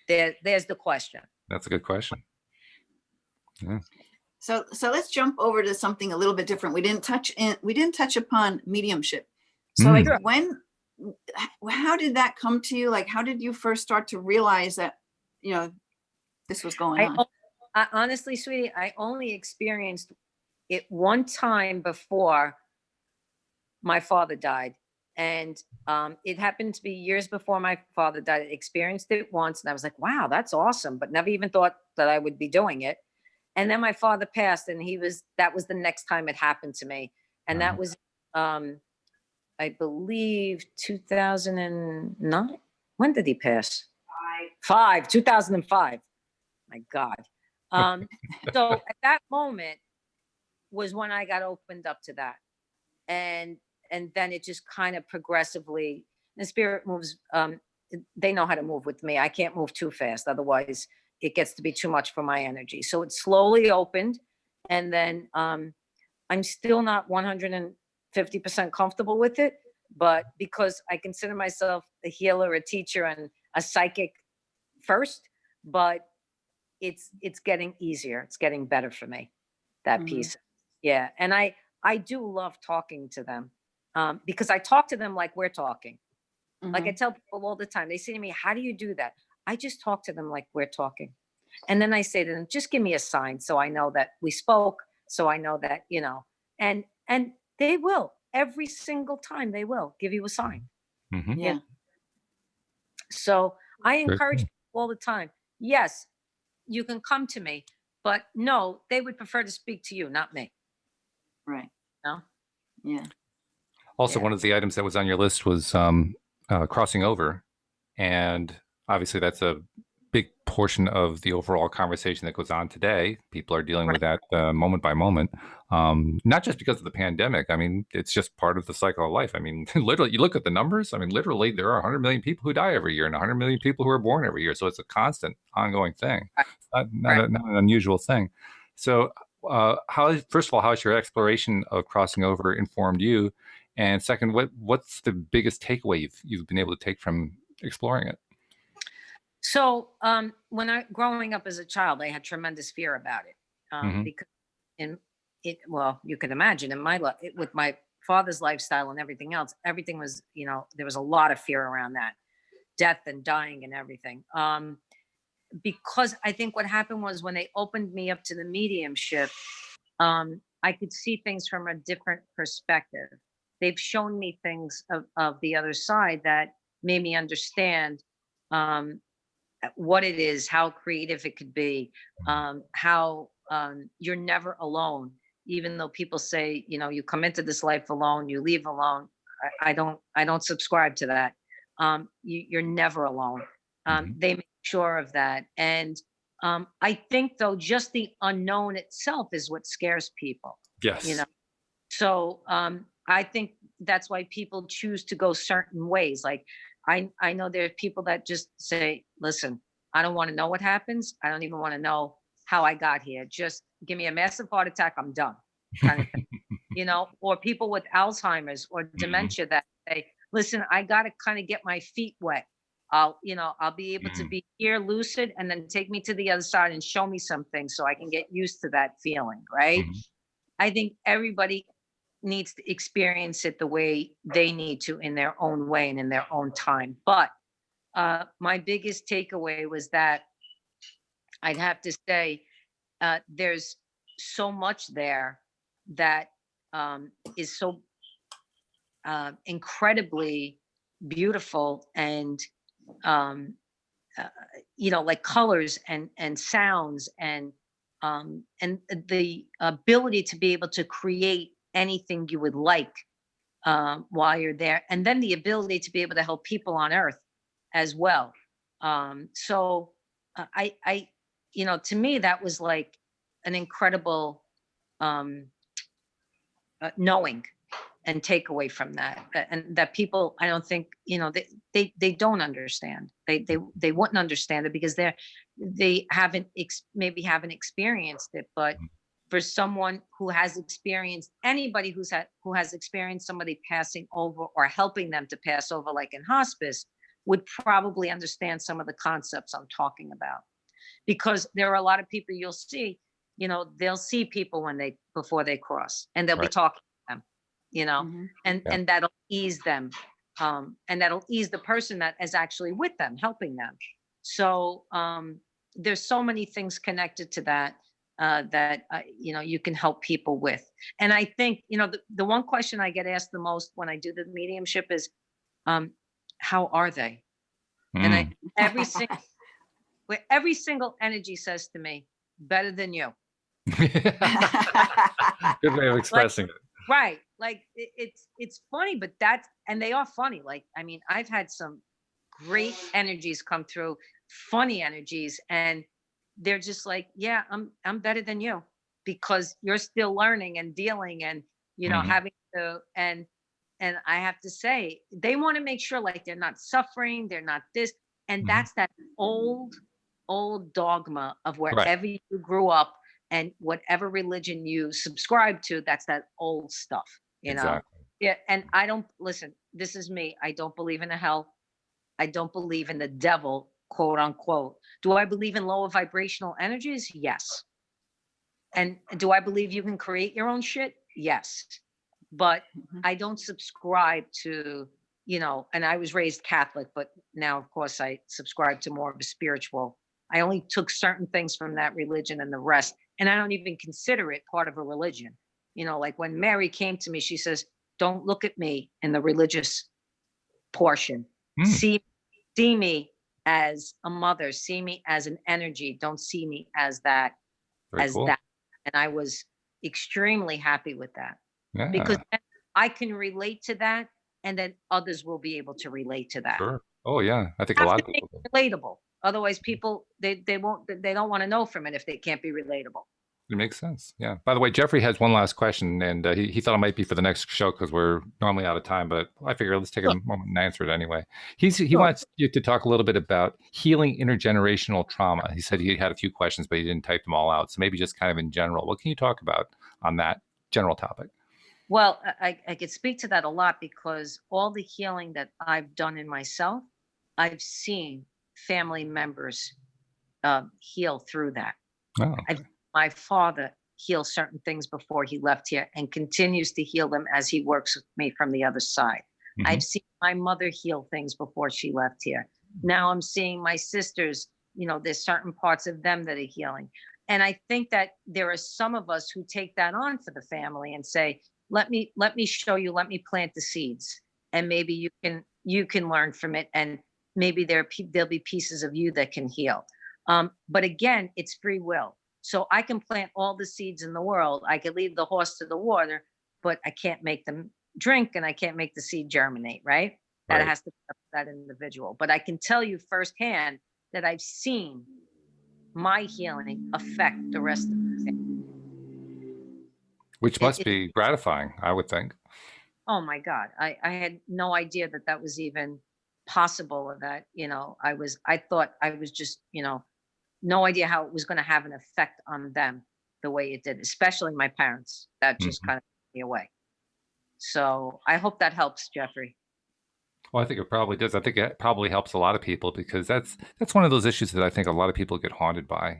There's the question. That's a good question. Yeah. So let's jump over to something a little bit different. We didn't touch upon mediumship. So like how did that come to you? Like, how did you first start to realize that, this was going on? I honestly, sweetie, I only experienced it one time before my father died. And it happened to be years before my father died. I experienced it once and I was like, wow, that's awesome, but never even thought that I would be doing it. And then my father passed and that was the next time it happened to me. And that was, I believe 2009. When did he pass? 2005. My God. So at that moment was when I got opened up to that. And then it just kind of progressively, the spirit moves, they know how to move with me. I can't move too fast. Otherwise it gets to be too much for my energy. So it slowly opened. And then I'm still not 150% comfortable with it, but because I consider myself a healer, a teacher, and a psychic first, but it's getting easier. It's getting better for me, that piece. Yeah. And I do love talking to them. Because I talk to them like we're talking. Like I tell people all the time, they say to me, how do you do that? I just talk to them like we're talking. And then I say to them, just give me a sign so I know that we spoke, so I know that, and they will, every single time they will give you a sign. Yeah. So I encourage people all the time. Yes, you can come to me, but no, they would prefer to speak to you, not me. Right. No? Yeah. Also, one of the items that was on your list was crossing over. And obviously that's a big portion of the overall conversation that goes on today. People are dealing with that moment by moment, not just because of the pandemic. I mean, it's just part of the cycle of life. I mean, literally, you look at the numbers. I mean, literally, there are 100 million people who die every year and 100 million people who are born every year. So it's a constant, ongoing thing. Not an unusual thing. So first of all, how has your exploration of crossing over informed you? And second, what's the biggest takeaway you've been able to take from exploring it? So when growing up as a child, I had tremendous fear about it because well, you can imagine in my life with my father's lifestyle and everything else, everything was, there was a lot of fear around that, death and dying and everything. Because I think what happened was when they opened me up to the mediumship, I could see things from a different perspective. They've shown me things of the other side that made me understand what it is, how creative it could be, how you're never alone. Even though people say, you come into this life alone, you leave alone. I don't subscribe to that. You're never alone. They make sure of that. And I think though, just the unknown itself is what scares people. Yes. So I think that's why people choose to go certain ways. Like I know there are people that just say, listen, I don't want to know what happens. I don't even want to know how I got here. Just give me a massive heart attack. I'm done, kind of thing. Or people with Alzheimer's or dementia that say, listen, I got to kind of get my feet wet. I'll be able to be here lucid and then take me to the other side and show me something so I can get used to that feeling. Right. I think everybody needs to experience it the way they need to in their own way and in their own time. But my biggest takeaway was that I'd have to say there's so much there that is so incredibly beautiful and like colors and sounds and the ability to be able to create anything you would like while you're there, and then the ability to be able to help people on earth as well. So I to me that was like an incredible knowing and take away from that, and that people, I don't think, they don't understand. They wouldn't understand it because they haven't maybe haven't experienced it. But for someone who has experienced, anybody who has experienced somebody passing over or helping them to pass over, like in hospice, would probably understand some of the concepts I'm talking about. Because there are a lot of people you'll see, they'll see people before they cross, and they'll be talking to them, and that'll ease them. And that'll ease the person that is actually with them, helping them. So there's so many things connected to that that you can help people with. And I think, the one question I get asked the most when I do the mediumship is, how are they? And every single energy says to me, better than you. Good way of expressing it. Right. Like it's funny, but and they are funny. Like, I mean, I've had some great energies come through, funny energies, and they're just like, yeah, I'm better than you, because you're still learning and dealing and, having to, and I have to say, they want to make sure like they're not suffering, they're not this. And that's that old dogma of wherever you grew up and whatever religion you subscribe to, that's that old stuff, Exactly. Yeah. And I don't, listen, this is me. I don't believe in a hell. I don't believe in the devil, quote unquote. Do I believe in lower vibrational energies? Yes. And do I believe you can create your own shit? Yes. But I don't subscribe to, and I was raised Catholic, but now, of course, I subscribe to more of a spiritual. I only took certain things from that religion and the rest, and I don't even consider it part of a religion. Like when Mary came to me, she says, don't look at me in the religious portion. See me as a mother, see me as an energy. Don't see me as that, Very cool. that. And I was extremely happy with that. Yeah. Because I can relate to that, and then others will be able to relate to that. Sure. Oh yeah, I think a lot of people do. Relatable. Otherwise, people they don't want to know from it if they can't be relatable. It makes sense. Yeah. By the way, Jeffrey has one last question, and he thought it might be for the next show because we're normally out of time, but I figured let's take a moment and answer it anyway. He wants you to talk a little bit about healing intergenerational trauma. He said he had a few questions, but he didn't type them all out. So maybe just kind of in general, what can you talk about on that general topic? Well, I could speak to that a lot because all the healing that I've done in myself, I've seen family members heal through that. Oh. My father healed certain things before he left here and continues to heal them as he works with me from the other side. I've seen my mother heal things before she left here. Now I'm seeing my sisters, there's certain parts of them that are healing. And I think that there are some of us who take that on for the family and say, let me show you, let me plant the seeds, and maybe you can learn from it, and maybe there'll be pieces of you that can heal. But again, it's free will. So I can plant all the seeds in the world. I could lead the horse to the water, but I can't make them drink, and I can't make the seed germinate, right? That has to be up to that individual. But I can tell you firsthand that I've seen my healing affect the rest of the family. Which must be gratifying, I would think. Oh my God. I had no idea that was even possible that, I thought I was just, no idea how it was going to have an effect on them the way it did, especially my parents. That just kind of took me away. So I hope that helps, Jeffrey. Well, I think it probably does. I think it probably helps a lot of people, because that's one of those issues that I think a lot of people get haunted by.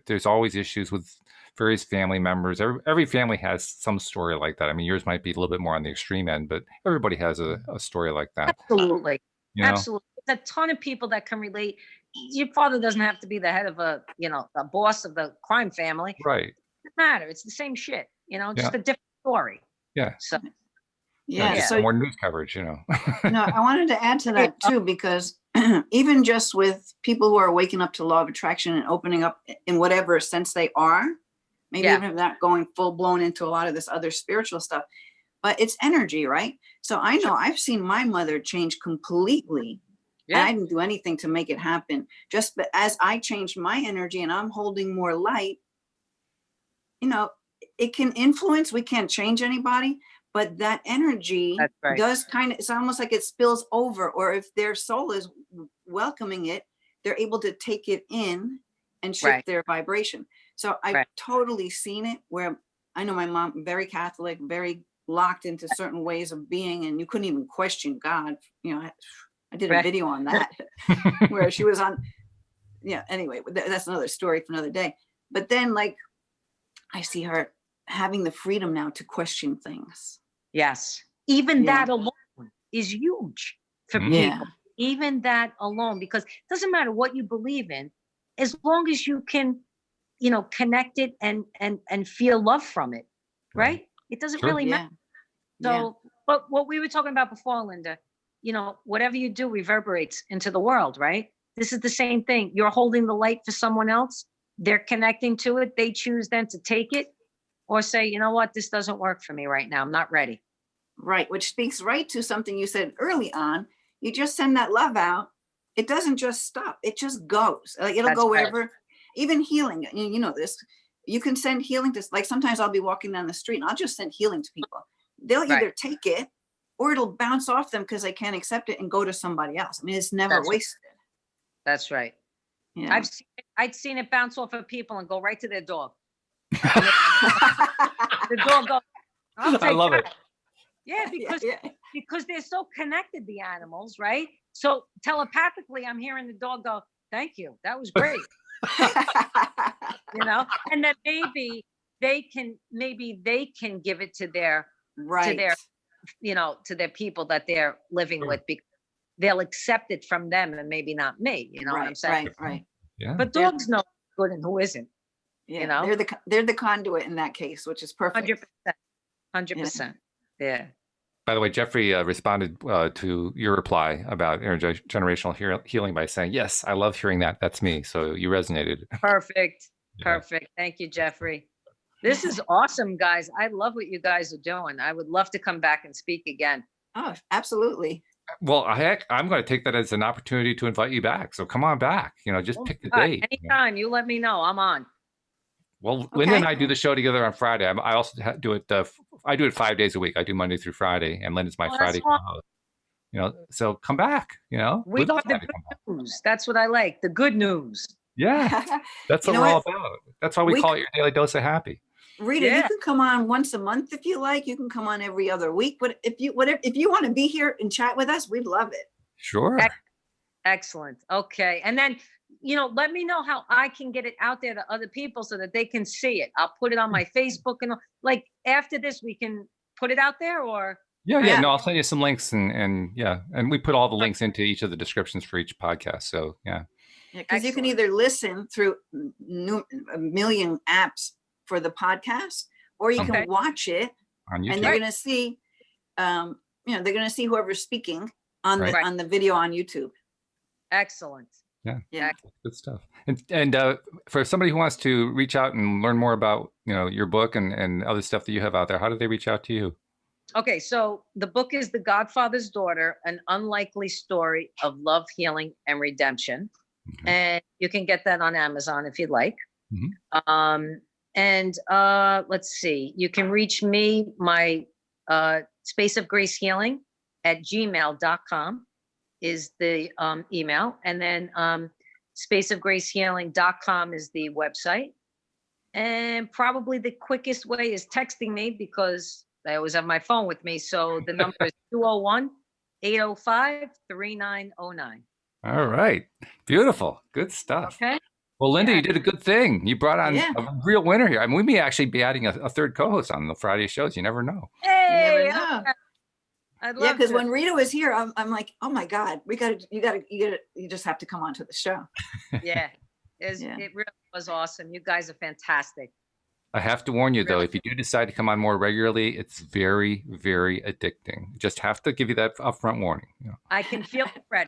There's always issues with various family members. Every family has some story like that. I mean, yours might be a little bit more on the extreme end, but everybody has a story like that. Absolutely. You know? Absolutely. There's a ton of people that can relate. Your father doesn't have to be the head of a boss of the crime family. Right. It doesn't matter. It's the same shit, just Yeah. a different story. Yeah. So Yeah. Just So more news coverage, no, I wanted to add to that too, because even just with people who are waking up to law of attraction and opening up in whatever sense they are, maybe even if not going full blown into a lot of this other spiritual stuff, but it's energy, right? So I know I've seen my mother change completely. Yeah. And I didn't do anything to make it happen. Just as I changed my energy and I'm holding more light, it can influence. We can't change anybody, but that energy does kind of, it's almost like it spills over, or if their soul is welcoming it, they're able to take it in and shift their vibration. So I've totally seen it, where I know my mom, very Catholic, very locked into certain ways of being, and you couldn't even question God. I did a video on that where she was on, anyway, that's another story for another day. But then I see her having the freedom now to question things. Yes. Even that alone is huge for people. Even that alone, because it doesn't matter what you believe in, as long as you can, connect it and feel love from it. Right. It doesn't really matter. So, but what we were talking about before, Linda, whatever you do reverberates into the world, right? This is the same thing. You're holding the light for someone else. They're connecting to it. They choose then to take it or say, you know what, this doesn't work for me right now. I'm not ready. Right. Which speaks right to something you said early on. You just send that love out. It doesn't just stop. It just goes. It'll go wherever, even healing. You know this. You can send healing to, sometimes I'll be walking down the street and I'll just send healing to people. They'll either take it or it'll bounce off them because they can't accept it and go to somebody else. I mean, it's never wasted. That's right. Yeah. I'd seen it bounce off of people and go right to their dog. The dog goes, I love it. Yeah, because they're so connected, the animals, right? So telepathically, I'm hearing the dog go, "Thank you, that was great." And then maybe they can give it to their to their people that they're living with, because they'll accept it from them and maybe not me. You know what I'm saying? Right. Yeah. But dogs know who's good and who isn't. Yeah, they're the conduit in that case, which is perfect. 100%. Yeah. By the way, Jeffrey responded to your reply about intergenerational healing by saying, "Yes, I love hearing that. That's me." So you resonated. Perfect. Thank you, Jeffrey. This is awesome, guys. I love what you guys are doing. I would love to come back and speak again. Oh, absolutely. Well, I'm going to take that as an opportunity to invite you back. So come on back. Just pick the date. Anytime. You let me know. I'm on. Well, Linda and I do the show together on Friday. I also do it. I do it 5 days a week. I do Monday through Friday, and Linda's my Friday co-host. So come back. We love the good news. That's what I like. The good news. Yeah, that's what we're all about. That's why we call it your daily dose of happy. Rita, you can come on once a month if you like. You can come on every other week. But if you want to be here and chat with us, we'd love it. Sure. Excellent. Okay, and then. Let me know how I can get it out there to other people so that they can see it. I'll put it on my Facebook, and after this, we can put it out there, or yeah. No, I'll send you some links, and we put all the links into each of the descriptions for each podcast. So because you can either listen through a million apps for the podcast, or you can watch it on YouTube. And they're going to see, they're going to see whoever's speaking on the video on YouTube. Excellent. Yeah, good stuff. And for somebody who wants to reach out and learn more about your book and other stuff that you have out there, how do they reach out to you? Okay, so the book is The Godfather's Daughter: An Unlikely Story of Love, Healing, and Redemption, and you can get that on Amazon if you'd like. And let's see, you can reach me, my Space of Grace Healing at gmail.com. is the email. And then spaceofgracehealing.com is the website. And probably the quickest way is texting me because I always have my phone with me. So the number is 201-805-3909. All right. Beautiful. Good stuff. Okay. Well, Linda, Yeah. you did a good thing. You brought on Yeah. a real winner here. I mean, we may actually be adding a third co-host on the Friday shows. You never know. Hey, never know. I'd Yeah, love because to. when Rita was here, I'm like, oh my God, you just have to come onto the show. Yeah, Yeah. it really was awesome. You guys are fantastic. I have to warn you, though, Really? if you do decide to come on more regularly, it's very, very addicting. Just have to give you that upfront warning. You know. I can feel it, Fred.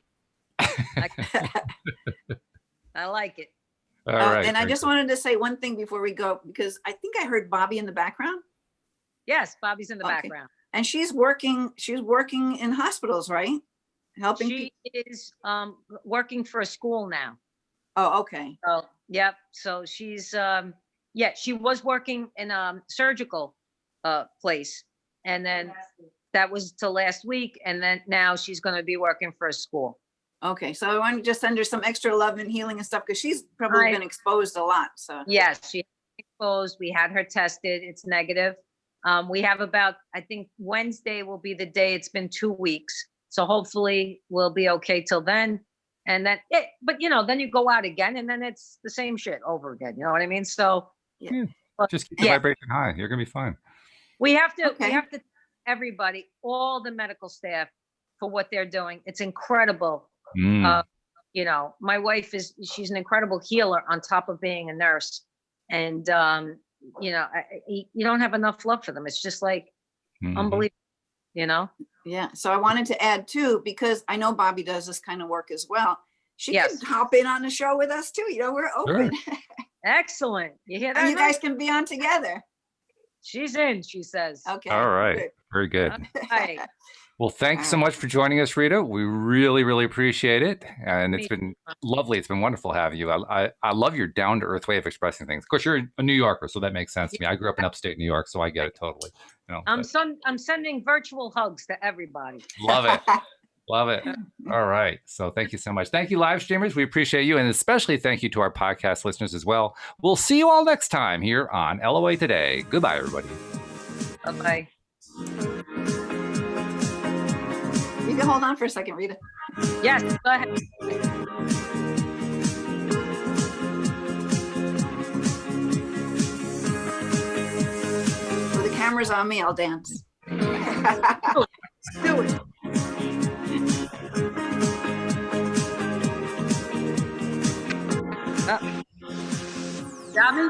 I like it. All right. And I very just good. wanted to say one thing before we go, because I think I heard Bobby in the background, Yes, Bobby's in the Okay. background. and she's working in hospitals, right? Helping She people. is working for a school now. Oh, okay. So, yep. So she's she was working in a surgical place, and then that was till last week, and then now she's going to be working for a school. Okay. So I want to just send her some extra love and healing and stuff because she's probably Right. been exposed a lot. So Yes, she exposed. We had her tested. It's negative. We have about, I think Wednesday will be the day. It's been 2 weeks. So hopefully we'll be okay till then. And then but then you go out again and then it's the same shit over again. You know what I mean? So Just keep the vibration high. You're going to be fine. we have to Okay. everybody, all the medical staff for what they're doing. It's incredible. Mm. My wife she's an incredible healer on top of being a nurse. And, you don't have enough love for them. It's just like Mhm. unbelievable, yeah. So I wanted to add too, because I know Bobby does this kind of work as well. She Yes. can hop in on the show with us too. We're open. Excellent. You hear that? And you guys can be on together. She's in, she says. Okay. All right. good. Very good. Right. Well, thanks so much for joining us, Rita. We really, really appreciate it. And it's been lovely. It's been wonderful having you. I love your down-to-earth way of expressing things. Of course, you're a New Yorker, so that makes sense to me. I grew up in upstate New York, so I get it totally. I'm but sending virtual hugs to everybody. love it. Love it. All right. So thank you so much. Thank you, live streamers. We appreciate you. And especially thank you to our podcast listeners as well. We'll see you all next time here on LOA Today. Goodbye, everybody. Bye-bye. You can hold on for a second, Rita. Yes, go ahead. When the camera's on me, I'll dance. Do it. Got me?